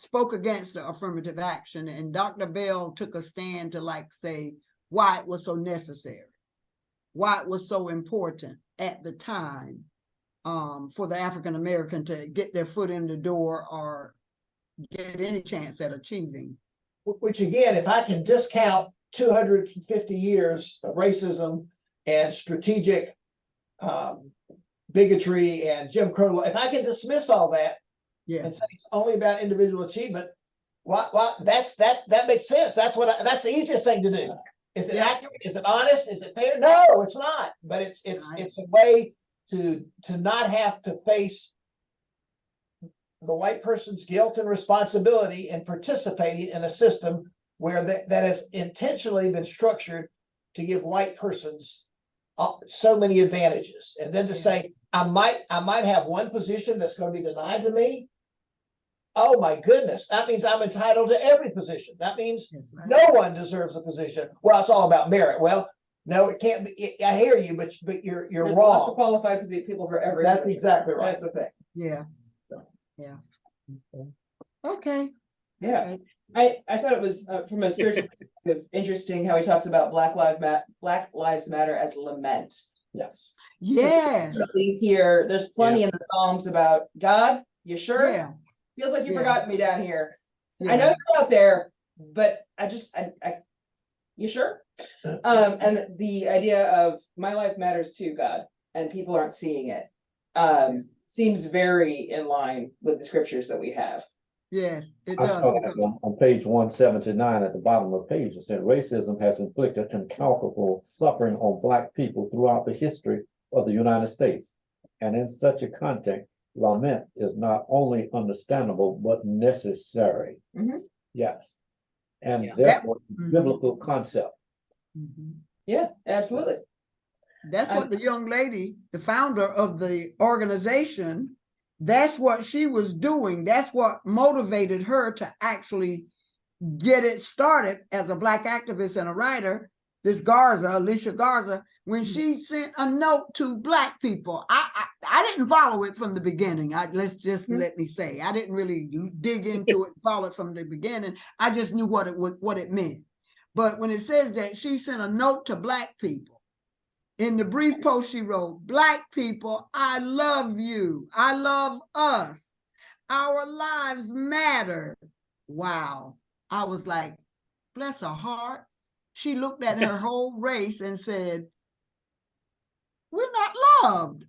Speaker 8: spoke against the affirmative action, and Dr. Bell took a stand to say why it was so necessary, why it was so important at the time for the African American to get their foot in the door or get any chance at achieving.
Speaker 7: Which again, if I can discount 250 years of racism and strategic bigotry and Jim Crow, if I can dismiss all that and say it's only about individual achievement, that makes sense. That's the easiest thing to do. Is it accurate? Is it honest? Is it fair? No, it's not. But it's a way to not have to face the white person's guilt and responsibility in participating in a system where that has intentionally been structured to give white persons so many advantages. And then to say, I might have one position that's going to be denied to me. Oh my goodness, that means I'm entitled to every position. That means no one deserves a position. Well, it's all about merit. Well, no, it can't be. I hear you, but you're
Speaker 3: There's
Speaker 7: wrong.
Speaker 3: lots of qualified people for every.
Speaker 7: That's exactly right.
Speaker 3: That's the thing.
Speaker 8: Yeah. Okay.
Speaker 3: Yeah. I thought it was from a spiritual perspective interesting how he talks about Black Lives Matter as lament.
Speaker 7: Yes.
Speaker 8: Yes.
Speaker 3: Here, there's plenty in the Psalms about God. You sure?
Speaker 8: Yeah.
Speaker 3: Feels like you forgot me down here.
Speaker 8: Yeah.
Speaker 3: I know you're out there, but I you sure? And the idea of my life matters too, God, and people aren't seeing it, seems very in line with the scriptures that we have.
Speaker 8: Yes, it
Speaker 4: I
Speaker 8: does.
Speaker 4: saw that on page 179 at the bottom of the page. It said racism has inflicted incalculable suffering on Black people throughout the history of the United States. And in such a context, lament is not only understandable, but necessary.
Speaker 3: Mhm.
Speaker 4: Yes. And
Speaker 3: Yeah.
Speaker 4: therefore, biblical concept.
Speaker 8: Mhm.
Speaker 3: Yeah, absolutely.
Speaker 8: That's what the young lady, the founder of the organization, that's what she was doing. That's what motivated her to actually get it started as a Black activist and a writer. This Alicia Garza, when she sent a note to Black people, I didn't follow it from the beginning. Let me say, I didn't really dig into it and follow it from the beginning. I just knew what it meant. But when it says that she sent a note to Black people, in the brief post she wrote, Black people, I love you. I love us. Our lives matter. Wow. I was like, bless her heart. She looked at her whole race and said, we're not loved.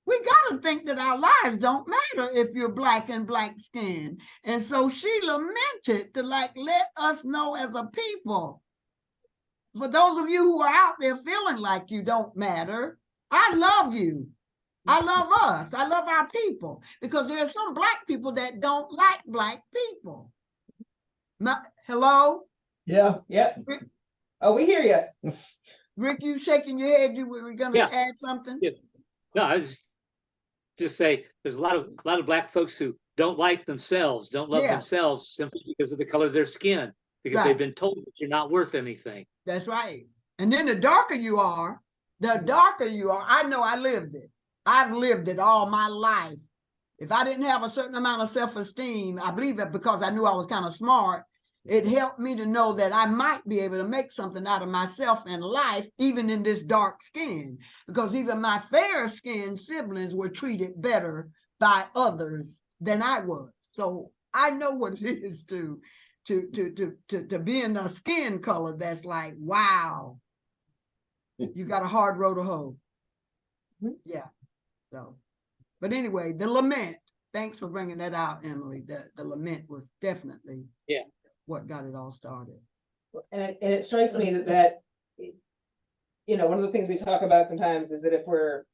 Speaker 8: We gotta think that our lives don't matter if you're black and black skinned. And so she lamented to like let us know as a people. For those of you who are out there feeling like you don't matter, I love you. I love us. I love our people, because there are some black people that don't like black people. Hello?
Speaker 7: Yeah.
Speaker 3: Yep. Oh, we hear you.
Speaker 8: Rick, you shaking your head. You were gonna
Speaker 1: Yeah.
Speaker 8: add something?
Speaker 1: Yeah. No, I was just say there's a lot of black folks who don't like themselves, don't love
Speaker 8: Yeah.
Speaker 1: themselves simply because of the color of their skin, because they've
Speaker 8: Right.
Speaker 1: been told that you're not worth anything.
Speaker 8: That's right. And then the darker you are, I know I lived it. I've lived it all my life. If I didn't have a certain amount of self-esteem, I believe that because I knew I was kind of smart, it helped me to know that I might be able to make something out of myself in life, even in this dark skin, because even my fair-skinned siblings were treated better by others than I was. So I know what it is to be in a skin color that's like, wow, you got a hard road to hoe. Yeah. So, but anyway, the lament. Thanks for bringing that out, Emily. The lament was definitely what got it all started.
Speaker 3: And it strikes me that one of the things we talk about sometimes is that if we're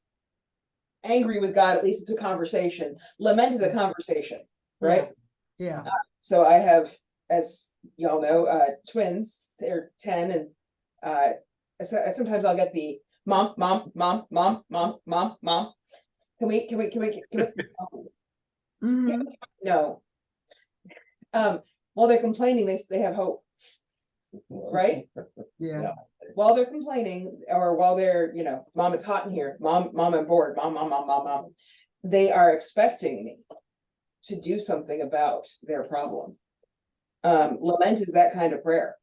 Speaker 3: angry with God, at least it's a conversation. Lament is a conversation, right?
Speaker 8: Yeah.
Speaker 3: So I have, as y'all know, twins. They're 10, and sometimes I'll get the mom. Can we?
Speaker 8: Mhm.
Speaker 3: No. While they're complaining, they have hope, right?
Speaker 8: Yeah.
Speaker 3: While they're complaining, or while they're, mom, it's hot in here. Mom, I'm bored. Mom. They are expecting me to do something about their problem. Lament is that kind of prayer.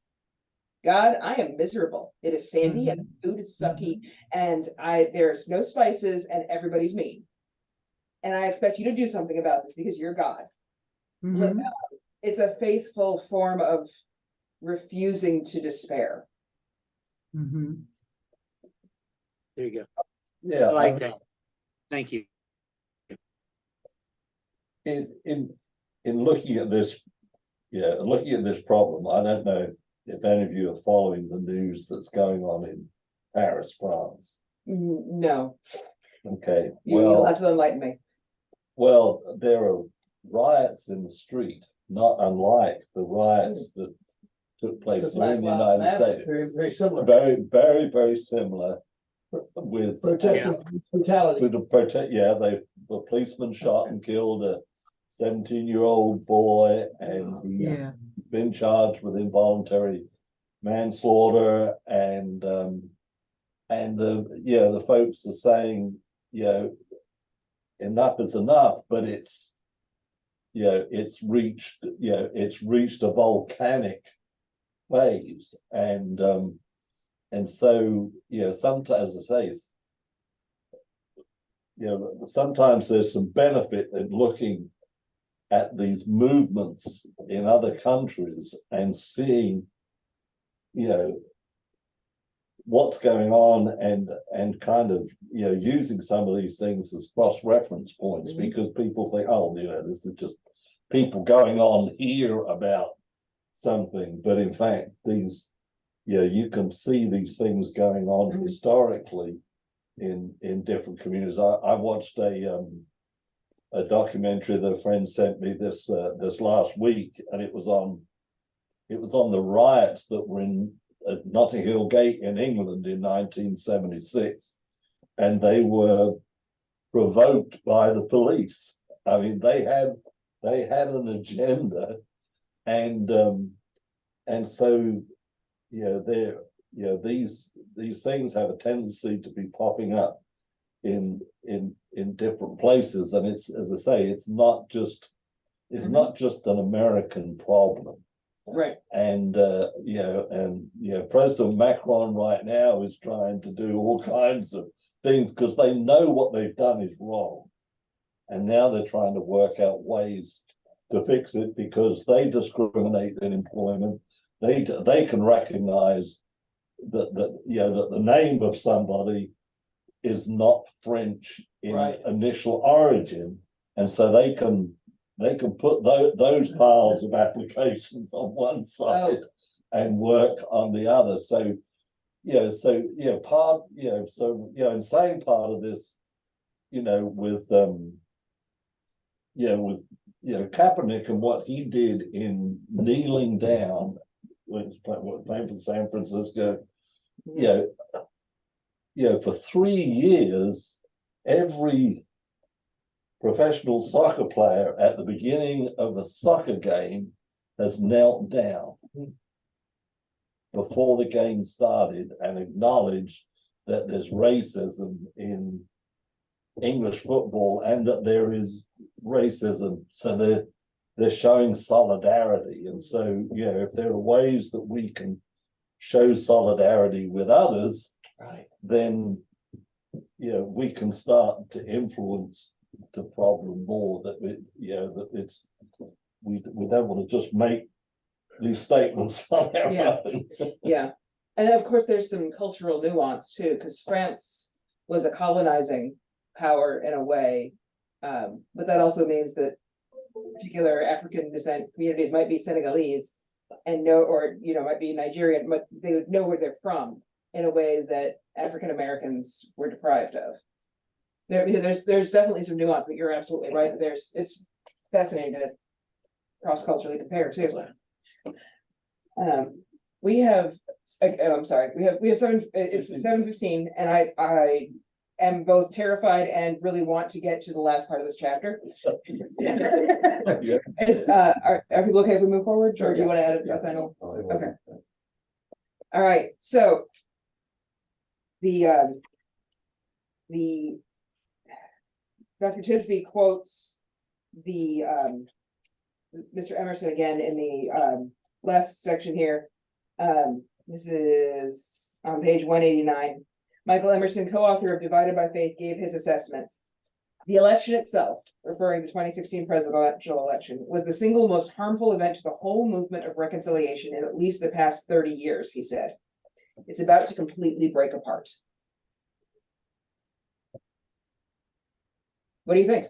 Speaker 3: God, I am miserable. It is sandy and the food is sucky, and there's no spices and everybody's mean. And I expect you to do something about this because you're God.
Speaker 8: Mhm.
Speaker 3: It's a faithful form of refusing to despair.
Speaker 8: Mhm.
Speaker 1: There you go.
Speaker 6: Yeah,
Speaker 1: I like that. Thank you.
Speaker 6: in looking at this, looking at this problem, I don't know if any of you are following the news that's going on in Paris, France.
Speaker 3: No.
Speaker 6: Okay,
Speaker 3: You'll have to enlighten me.
Speaker 6: well, there are riots in the street, not unlike the riots that took place here in the United States.
Speaker 7: Very, very similar.
Speaker 6: Very, very, very similar with
Speaker 7: Protesting brutality.
Speaker 6: with the the policeman shot and killed a 17-year-old boy, and he's been charged with involuntary manslaughter, and the folks are saying, enough is enough, but it's reached a volcanic waves, and so sometimes, as I say, sometimes there's some benefit in looking at these movements in other countries and seeing what's going on, and kind of using some of these things as cross-reference points, because people think, oh, this is just people going on here about something, but in fact these you can see these things going on historically in different communities. I watched a documentary that a friend sent me this last week, and it was on the riots that were in Notting Hill Gate in England in 1976, and they were provoked by the police. I mean, they had an agenda, and so these things have a tendency to be popping up in different places, and it's, as I say, it's not just an American problem.
Speaker 3: Right.
Speaker 6: And President Macron right now is trying to do all kinds of things because they know what they've done is wrong, and now they're trying to work out ways to fix it, because they discriminate in employment. They can recognize that the name of somebody is not French in
Speaker 7: Right.
Speaker 6: initial origin, and so they can put those piles of applications on one side and work on the other. So in saying part of this, with Kaepernick and what he did in kneeling down when he was playing for San Francisco, for 3 years, every professional soccer player at the beginning of a soccer game has knelt down before the game started and acknowledged that there's racism in English football and that there is racism. So they're showing solidarity. And so, if there are ways that we can show solidarity with others,
Speaker 7: Right.
Speaker 6: then we can start to influence the problem more. That we don't want to just make these statements on our own.
Speaker 3: Yeah, and of course, there's some cultural nuance too, because France was a colonizing power in a way, but that also means that particular African descent communities might be Senegalese and might be Nigerian, but they would know where they're from in a way that African Americans were deprived of. There's definitely some nuance, but you're absolutely right. It's fascinating to cross-culturally compare too. We have, I'm sorry, we have it's 7:15, and I am both terrified and really want to get to the last part of this chapter. Are people okay if we move forward, or do you want to add a final? Okay. All right, so the Dr. Tisby quotes the Mr. Emerson again in the last section here. This is on page 189. Michael Emerson, co-author of Divided by Faith, gave his assessment. The election itself, referring to the 2016 presidential election, was the single most harmful event to the whole movement of reconciliation in at least the past 30 years, he said. It's about to completely break apart. What do you think?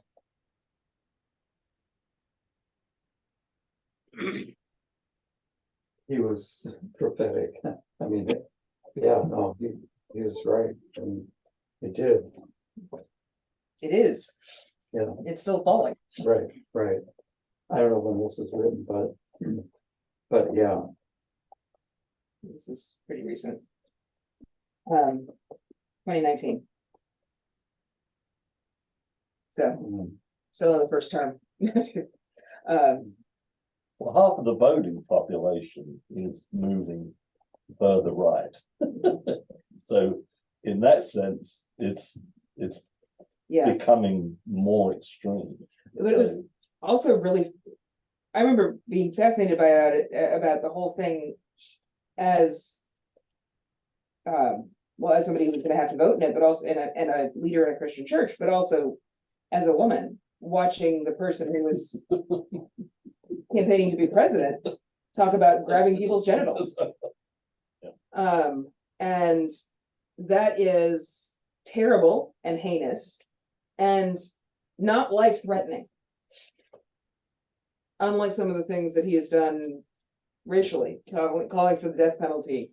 Speaker 5: He was prophetic. I mean, no, he was right. And it did.
Speaker 3: It is.
Speaker 5: Yeah.
Speaker 3: It's still falling.
Speaker 5: Right. I don't know when this is written, but yeah.
Speaker 3: This is pretty recent. 2019. So, still in the first term.
Speaker 6: Well, half of the voting population is moving further right. So in that sense, it's becoming more extreme.
Speaker 3: But it was also really, I remember being fascinated by about the whole thing as as somebody who's going to have to vote in it, but also and a leader in a Christian church, but also as a woman watching the person who was campaigning to be president talk about grabbing people's genitals. And that is terrible and heinous and not life-threatening. Unlike some of the things that he has done racially, calling for the death penalty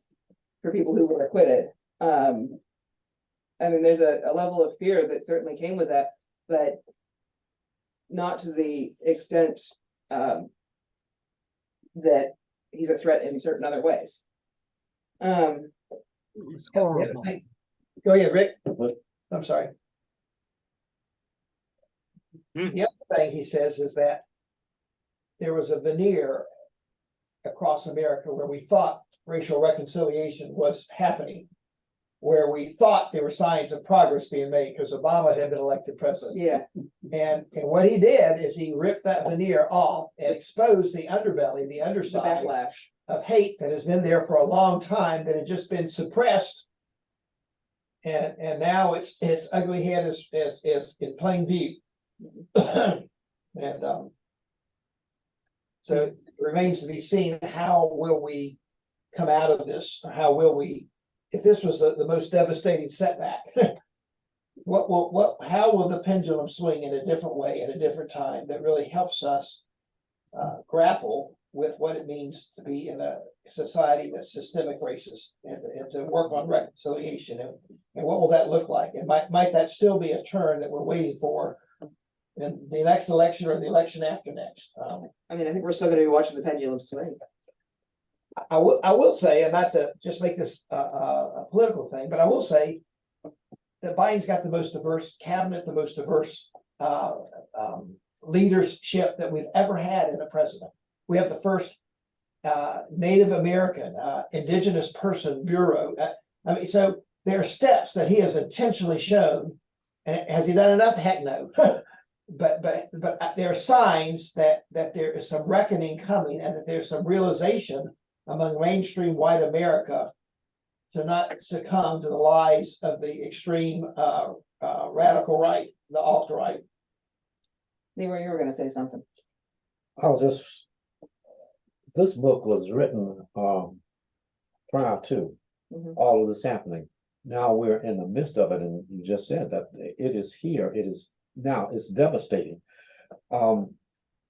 Speaker 3: for people who were acquitted. I mean, there's a level of fear that certainly came with that, but not to the extent that he's a threat in certain other ways.
Speaker 8: It's horrible.
Speaker 7: Go ahead, Rick. I'm sorry. The other thing he says is that there was a veneer across America where we thought racial reconciliation was happening, where we thought there were signs of progress being made because Obama had been elected president.
Speaker 3: Yeah.
Speaker 7: And what he did is he ripped that veneer off and exposed the underbelly, the
Speaker 3: The
Speaker 7: underside
Speaker 3: backlash.
Speaker 7: of hate that has been there for a long time, that had just been suppressed. And now its ugly head is in plain view. And so it remains to be seen, how will we come out of this? How will we, if this was the most devastating setback how will the pendulum swing in a different way at a different time that really helps us grapple with what it means to be in a society that's systemic racist and to work on reconciliation and what will that look like? And might that still be a turn that we're waiting for in the next election or the election after next?
Speaker 3: I mean, I think we're still gonna be watching the pendulum swing.
Speaker 7: I will say, and not to just make this a political thing, but I will say that Biden's got the most diverse cabinet, the most diverse leadership that we've ever had in a president. We have the first Native American, indigenous person bureau. I mean, so there are steps that he has intentionally shown. And has he done enough? Heck no. but there are signs that there is some reckoning coming and that there's some realization among mainstream white America to not succumb to the lies of the extreme radical right, the alt-right.
Speaker 3: Leroy, you were gonna say something.
Speaker 4: This book was written prior to all of this happening. Now we're in the midst of it, and you just said that it is here. It is now. It's devastating. A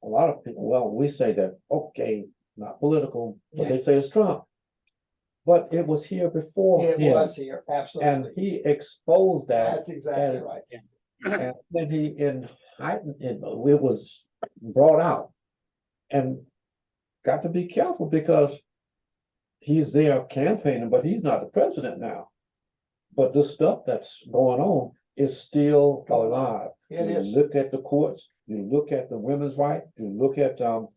Speaker 4: lot of people, well, we say that, okay, not political, but they say it's Trump. But it was here before
Speaker 7: It
Speaker 4: him.
Speaker 7: was here, absolutely.
Speaker 4: And he exposed that.
Speaker 7: That's exactly right.
Speaker 4: And then it was brought out. And got to be careful because he's there campaigning, but he's not the president now. But the stuff that's going on is still alive.
Speaker 7: It is.
Speaker 4: You look at the courts, you look at the women's right, you look at the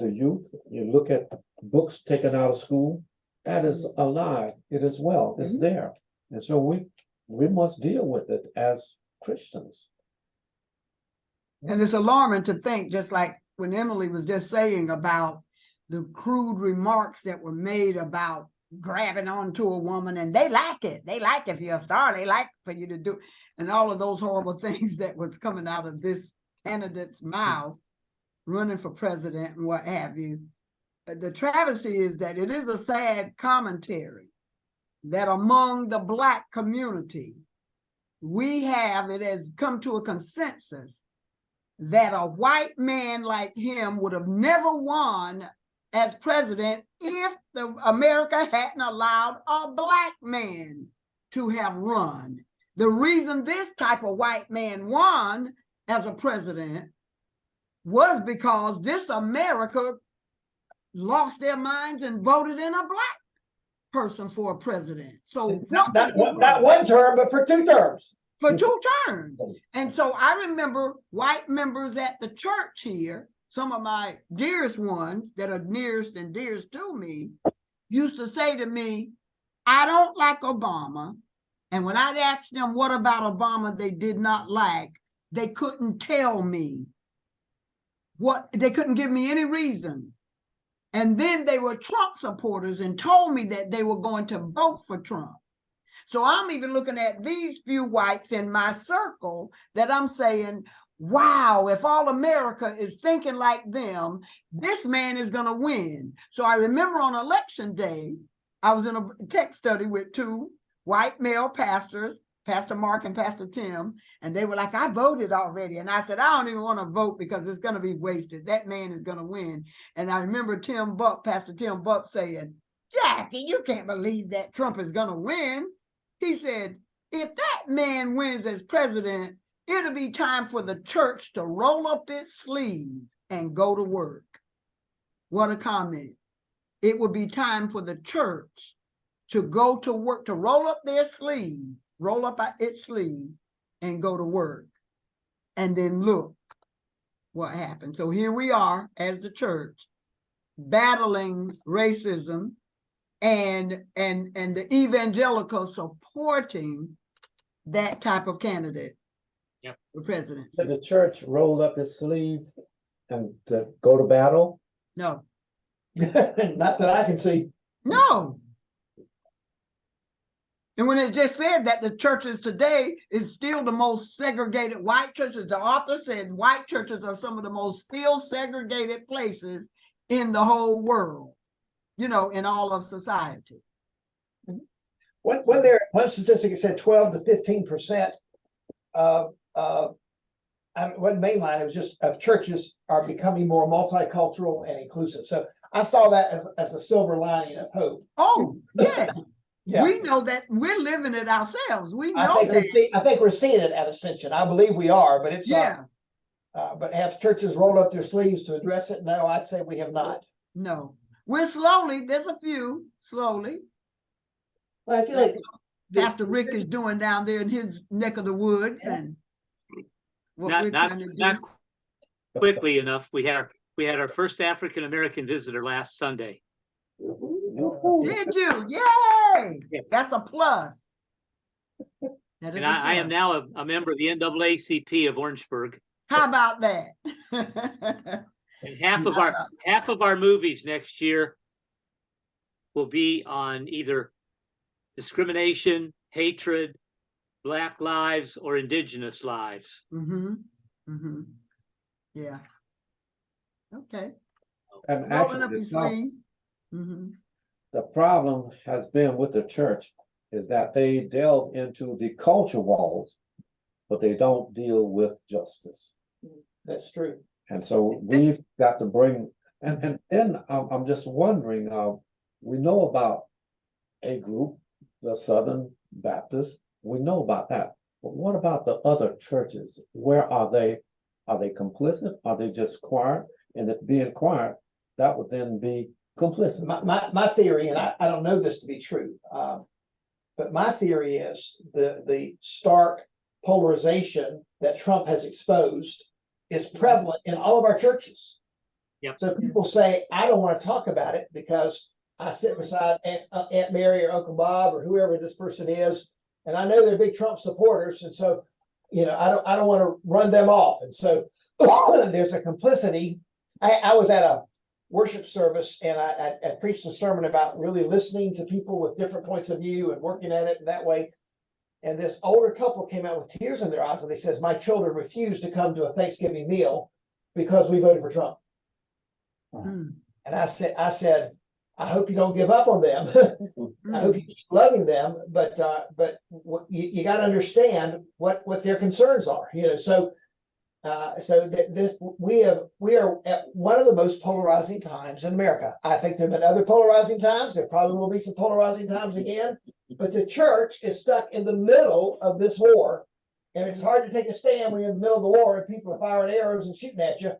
Speaker 4: youth, you look at books taken out of school. That is alive. It is well. It's there. And so we must deal with it as Christians.
Speaker 8: And it's alarming to think, just like when Emily was just saying about the crude remarks that were made about grabbing onto a woman, and they like it. They like if you're a star, they like for you to do, and all of those horrible things that was coming out of this candidate's mouth, running for president and what have you. The travesty is that it is a sad commentary that among the Black community, it has come to a consensus that a white man like him would have never won as president if America hadn't allowed a Black man to have run. The reason this type of white man won as a president was because this America lost their minds and voted in a Black person for a president. So
Speaker 7: not one term, but for 2 terms.
Speaker 8: For 2 terms. And so I remember white members at the church here, some of my dearest ones that are nearest and dearest to me, used to say to me, I don't like Obama. And when I'd ask them what about Obama they did not like, they couldn't tell me they couldn't give me any reason. And then they were Trump supporters and told me that they were going to vote for Trump. So I'm even looking at these few whites in my circle that I'm saying, wow, if all America is thinking like them, this man is going to win. So I remember on election day, I was in a text study with 2 white male pastors, Pastor Mark and Pastor Tim, and they were like, I voted already. And I said, I don't even want to vote because it's going to be wasted. That man is going to win. And I remember Pastor Tim Buck saying, Jackie, you can't believe that Trump is going to win. He said, if that man wins as president, it'll be time for the church to roll up its sleeves and go to work. What a comment. It will be time for the church to go to work, to roll up its sleeves and go to work. And then look what happened. So here we are as the church battling racism and the evangelical supporting that type of candidate for presidency.
Speaker 4: Did the church roll up its sleeve and to go to battle?
Speaker 8: No.
Speaker 7: Not that I can see.
Speaker 8: No. And when it just said that the churches today is still the most segregated, white churches, the author said white churches are some of the most still segregated places in the whole world, in all of society.
Speaker 7: One statistic said 12 to 15% it wasn't mainline, it was just of churches are becoming more multicultural and inclusive. So I saw that as a silver lining of hope.
Speaker 8: Oh, yeah.
Speaker 7: Yeah.
Speaker 8: We know that we're living it ourselves. We
Speaker 7: I
Speaker 8: know
Speaker 7: think
Speaker 8: that.
Speaker 7: I think we're seeing it at Ascension. I believe we are, but it's
Speaker 8: Yeah,
Speaker 7: but have churches rolled up their sleeves to address it? No, I'd say we have not.
Speaker 8: no. We're slowly, there's a few, slowly.
Speaker 3: Well, I feel like
Speaker 8: Pastor Rick is doing down there in his neck of the woods and what we're trying to do.
Speaker 1: not quickly enough. We had our first African American visitor last Sunday.
Speaker 8: Did you? Yay!
Speaker 1: Yes.
Speaker 8: That's a plus. That is
Speaker 1: And
Speaker 8: a
Speaker 1: I am
Speaker 8: plus.
Speaker 1: now a member of the NAACP of Orangeburg.
Speaker 8: How about that?
Speaker 1: And half of our movies next year will be on either discrimination, hatred, Black lives, or Indigenous lives.
Speaker 8: Mm-hmm. Mm-hmm. Yeah. Okay.
Speaker 4: And
Speaker 8: Rolling up
Speaker 4: actually,
Speaker 8: your sleeve. Mm-hmm.
Speaker 4: the problem has been with the church is that they delve into the culture wars, but they don't deal with justice.
Speaker 7: That's true.
Speaker 4: And so we've got to bring, and then I'm just wondering, we know about a group, the Southern Baptists, we know about that. But what about the other churches? Where are they? Are they complicit? Are they just quiet? And if being quiet, that would then be complicit.
Speaker 7: My theory, and I don't know this to be true, but my theory is the stark polarization that Trump has exposed is prevalent in all of our churches.
Speaker 1: Yep.
Speaker 7: So people say, I don't want to talk about it because I sit beside Aunt Mary or Uncle Bob or whoever this person is, and I know they're big Trump supporters, and so I don't want to run them off. And so there's a complicity. I was at a worship service and I preached a sermon about really listening to people with different points of view and working at it in that way. And this older couple came out with tears in their eyes and they says, my children refused to come to a Thanksgiving meal because we voted for Trump.
Speaker 8: Mm.
Speaker 7: And I said, I hope you don't give up on them. I hope you keep loving them, but you got to understand what their concerns are. So we are at one of the most polarizing times in America. I think there have been other polarizing times. There probably will be some polarizing times again. But the church is stuck in the middle of this war, and it's hard to take a stand when you're in the middle of the war and people are firing arrows and shooting at you,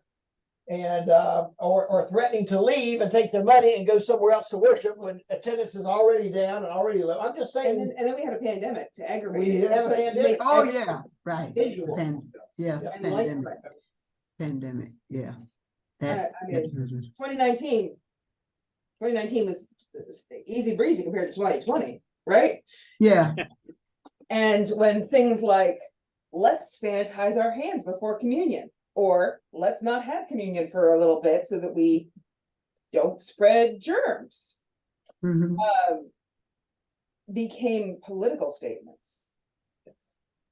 Speaker 7: and or threatening to leave and take their money and go somewhere else to worship when attendance is already down and already low. I'm just saying.
Speaker 3: and then we had a pandemic to aggravate.
Speaker 7: We
Speaker 3: it.
Speaker 7: did have a
Speaker 3: But
Speaker 7: pandemic.
Speaker 8: Oh, yeah, right.
Speaker 3: Visual.
Speaker 8: Pandemic.
Speaker 3: life
Speaker 8: Pandemic, yeah.
Speaker 3: I mean, 2019 was easy breezy compared to 2020, right?
Speaker 8: Yeah,
Speaker 3: And when things like, let's sanitize our hands before communion, or let's not have communion for a little bit so that we don't spread germs,
Speaker 8: mhm,
Speaker 3: became political statements,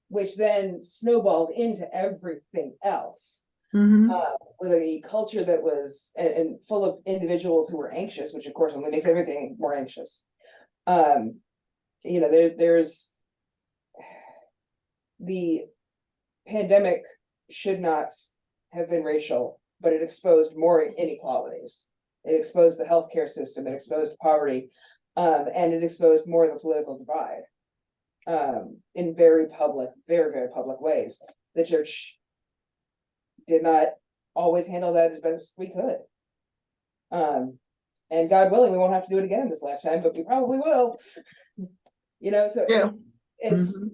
Speaker 3: which then snowballed into everything else.
Speaker 8: mhm.
Speaker 3: With a culture that was and full of individuals who were anxious, which of course only makes everything more anxious. There's the pandemic should not have been racial, but it exposed more inequalities. It exposed the healthcare system, it exposed poverty, and it exposed more of the political divide in very public, very, very public ways. The church did not always handle that as best we could. And God willing, we won't have to do it again in this lifetime, but we probably will. So
Speaker 8: Yeah.
Speaker 3: it's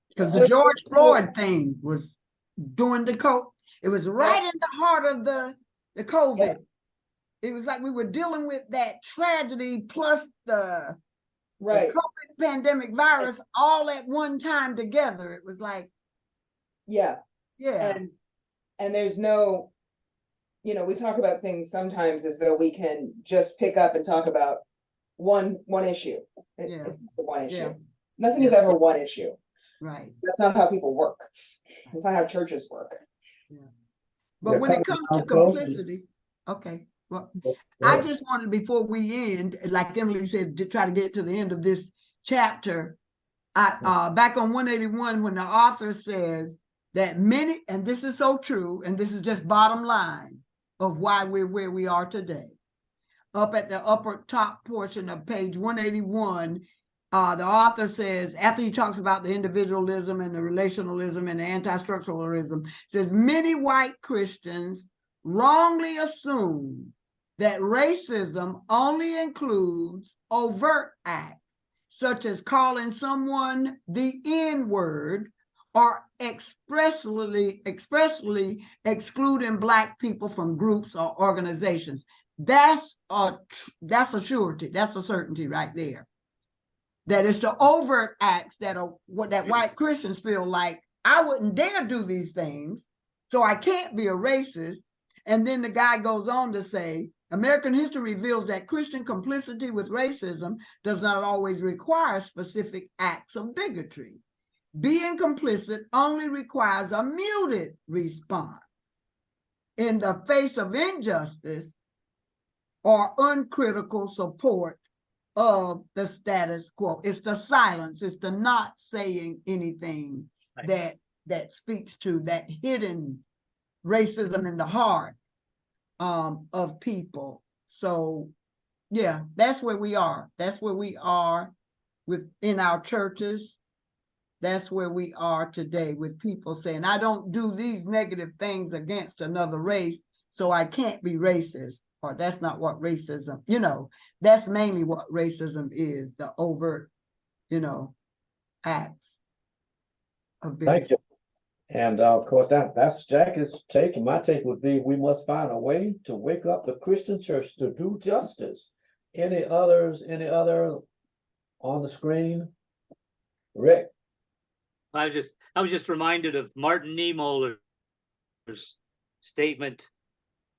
Speaker 8: Because the George Floyd thing was during the it was right in the heart of the COVID.
Speaker 3: Yeah.
Speaker 8: It was like we were dealing with that tragedy plus the
Speaker 3: right.
Speaker 8: COVID pandemic virus all at one time together. It was like,
Speaker 3: Yeah.
Speaker 8: yeah.
Speaker 3: And there's no, we talk about things sometimes as though we can just pick up and talk about one issue.
Speaker 8: Yeah.
Speaker 3: It's not one issue.
Speaker 8: Yeah.
Speaker 3: Nothing is ever one issue.
Speaker 8: Right.
Speaker 3: That's not how people work. That's not how churches work.
Speaker 8: But when it comes to complicity, okay. Well, I just wanted, before we end, like Emily said, to try to get to the end of this chapter. Back on 181, when the author says that many, and this is so true, and this is just bottom line of why we're where we are today. Up at the upper top portion of page 181, the author says, after he talks about the individualism and the relationalism and the anti-structuralism, says many white Christians wrongly assume that racism only includes overt acts, such as calling someone the N-word or expressly excluding Black people from groups or organizations. That's a surety. That's a certainty right there. That it's the overt acts that are what that white Christians feel like, I wouldn't dare do these things, so I can't be a racist. And then the guy goes on to say, American history reveals that Christian complicity with racism does not always require specific acts of bigotry. Being complicit only requires a muted response in the face of injustice or uncritical support of the status quo. It's the silence, it's the not saying anything that speaks to that hidden racism in the heart of people. So yeah, that's where we are. That's where we are within our churches. That's where we are today, with people saying, I don't do these negative things against another race, so I can't be racist. Or that's not what racism, that's mainly what racism is, the overt, acts of bigotry.
Speaker 4: Thank you. And of course, that's Jackie's take, and my take would be we must find a way to wake up the Christian church to do justice. Any other on the screen? Rick?
Speaker 1: I was just reminded of Martin Niemöller's statement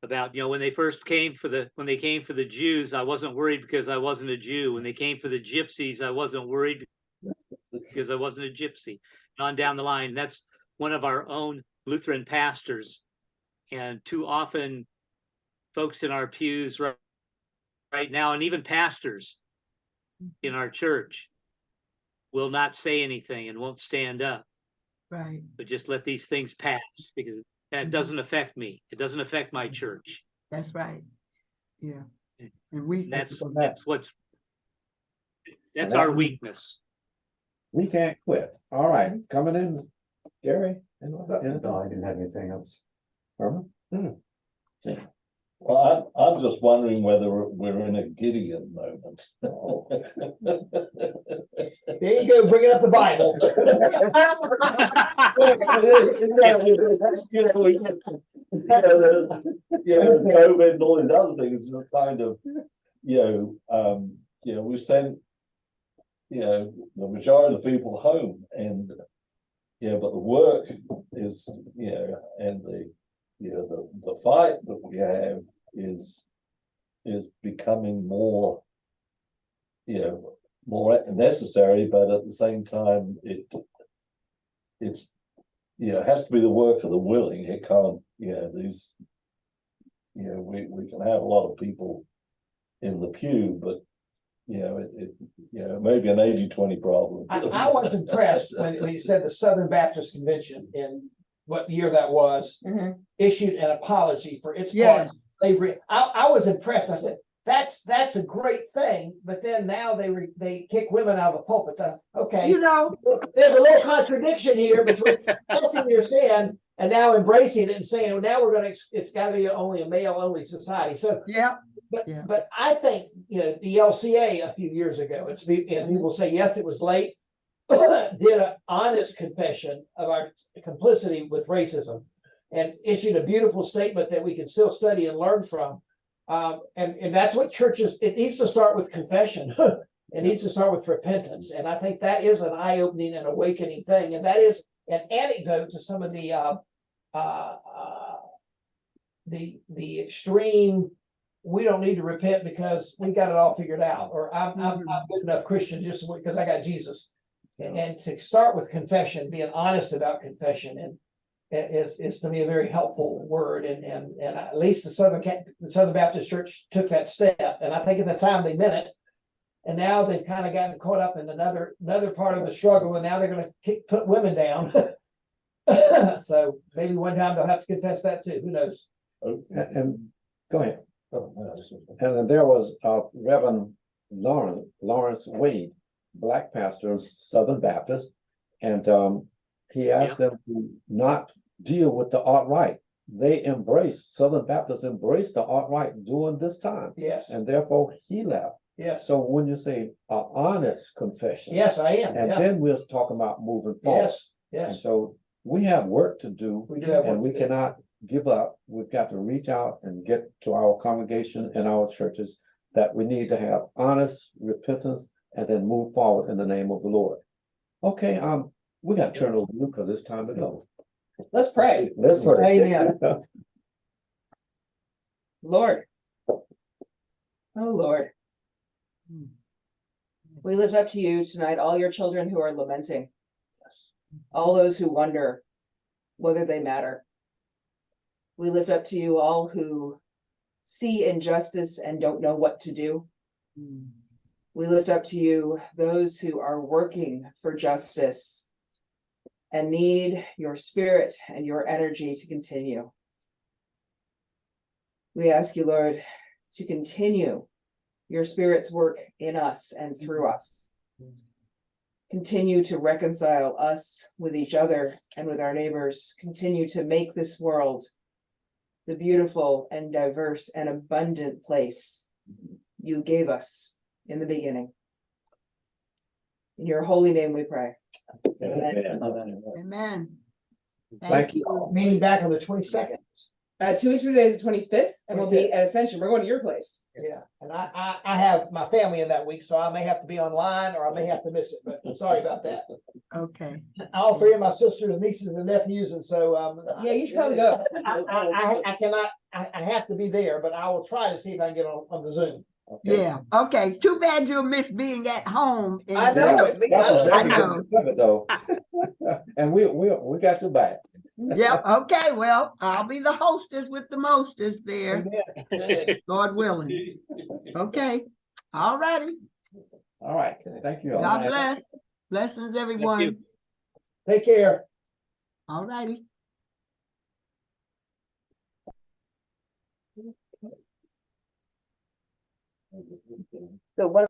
Speaker 1: about, when they first came for the Jews, I wasn't worried because I wasn't a Jew. When they came for the gypsies, I wasn't worried because I wasn't a gypsy. On down the line, that's one of our own Lutheran pastors. And too often folks in our pews right now, and even pastors in our church, will not say anything and won't stand up.
Speaker 8: Right.
Speaker 1: But just let these things pass, because that doesn't affect me. It doesn't affect my church.
Speaker 8: That's right. Yeah. And
Speaker 1: that's our weakness.
Speaker 4: We can't quit. All right, coming in, Gary.
Speaker 5: No, I didn't have anything else.
Speaker 4: Herman?
Speaker 6: Well, I'm just wondering whether we're in a Gideon moment.
Speaker 7: There you go, bringing up the Bible.
Speaker 6: COVID and all these other things are kind of, we sent, the majority of the people home, and but the work is, and the fight that we have is becoming more, more necessary, but at the same time, it's it has to be the work of the willing. It can't, these, we can have a lot of people in the pew, but it may be an 80-20 problem.
Speaker 7: I was impressed when you said the Southern Baptist Convention, in what year that was, issued an apology for its part of slavery. I was impressed. I said, that's a great thing, but then now they kick women out of the pulpits. Okay, there's a little contradiction here between accepting your sin and now embracing it and saying, well, now it's got to be only a male only society. So but I think the ELCA a few years ago, and people say yes, it was late, did an honest confession of our complicity with racism and issued a beautiful statement that we can still study and learn from. And that's what churches, it needs to start with confession. It needs to start with repentance. And I think that is an eye-opening and awakening thing. And that is an anecdote to some of the extreme, we don't need to repent because we got it all figured out, or I'm not good enough Christian just because I got Jesus. And to start with confession, being honest about confession, and is to me a very helpful word, and at least the Southern Baptist Church took that step, and I think at the time they meant it, And now they've kind of gotten caught up in another part of the struggle, and now they're gonna put women down. So maybe one time they'll have to confess that too, who knows?
Speaker 4: And go ahead.
Speaker 6: Oh, no, that's okay.
Speaker 4: And then there was Reverend Lawrence Wade, black pastor of Southern Baptist, and he asked them to not deal with the alt-right. They Southern Baptists embraced the alt-right during this time,
Speaker 7: Yes,
Speaker 4: and therefore he left.
Speaker 7: yes,
Speaker 4: So when you say an honest confession,
Speaker 7: yes, I am,
Speaker 4: and
Speaker 7: yeah,
Speaker 4: then we're talking about moving forward.
Speaker 7: yes,
Speaker 4: And
Speaker 7: yes,
Speaker 4: so we have work to do,
Speaker 7: we do have
Speaker 4: and
Speaker 7: one.
Speaker 4: we cannot give up. We've got to reach out and get to our congregation and our churches that we need to have honest repentance and then move forward in the name of the Lord. Okay, we got to turn it over to you because it's time to go.
Speaker 3: Let's pray.
Speaker 4: Let's pray.
Speaker 3: Amen. Lord. Oh, Lord. We lift up to you tonight all your children who are lamenting. All those who wonder whether they matter. We lift up to you all who see injustice and don't know what to do. We lift up to you those who are working for justice and need your spirit and your energy to continue. We ask you, Lord, to continue your spirit's work in us and through us. Continue to reconcile us with each other and with our neighbors. Continue to make this world the beautiful and diverse and abundant place you gave us in the beginning. In your holy name we pray.
Speaker 4: Amen.
Speaker 8: Amen.
Speaker 4: Thank you.
Speaker 7: Meeting back on the 22nd.
Speaker 3: 2 weeks from today is the 25th, and we'll be at Ascension. We're going to your place.
Speaker 7: Yeah, and I have my family in that week, so I may have to be online or I may have to miss it, but sorry about that.
Speaker 8: Okay.
Speaker 7: All three of my sisters, nieces and nephews, and so,
Speaker 3: Yeah, you should probably go.
Speaker 7: I cannot, I have to be there, but I will try to see if I can get on the Zoom.
Speaker 4: Okay.
Speaker 8: Yeah, okay. Too bad you'll miss being at home.
Speaker 7: I know it.
Speaker 4: That's a
Speaker 8: I
Speaker 4: very
Speaker 8: know.
Speaker 4: good limit, though. And we got your back.
Speaker 8: Yep, okay, well, I'll be the hostess with the mostest there, Lord willing. Okay, all righty.
Speaker 4: All right, thank you all.
Speaker 8: God bless. Blessings, everyone.
Speaker 7: Take care.
Speaker 8: All righty.
Speaker 3: So what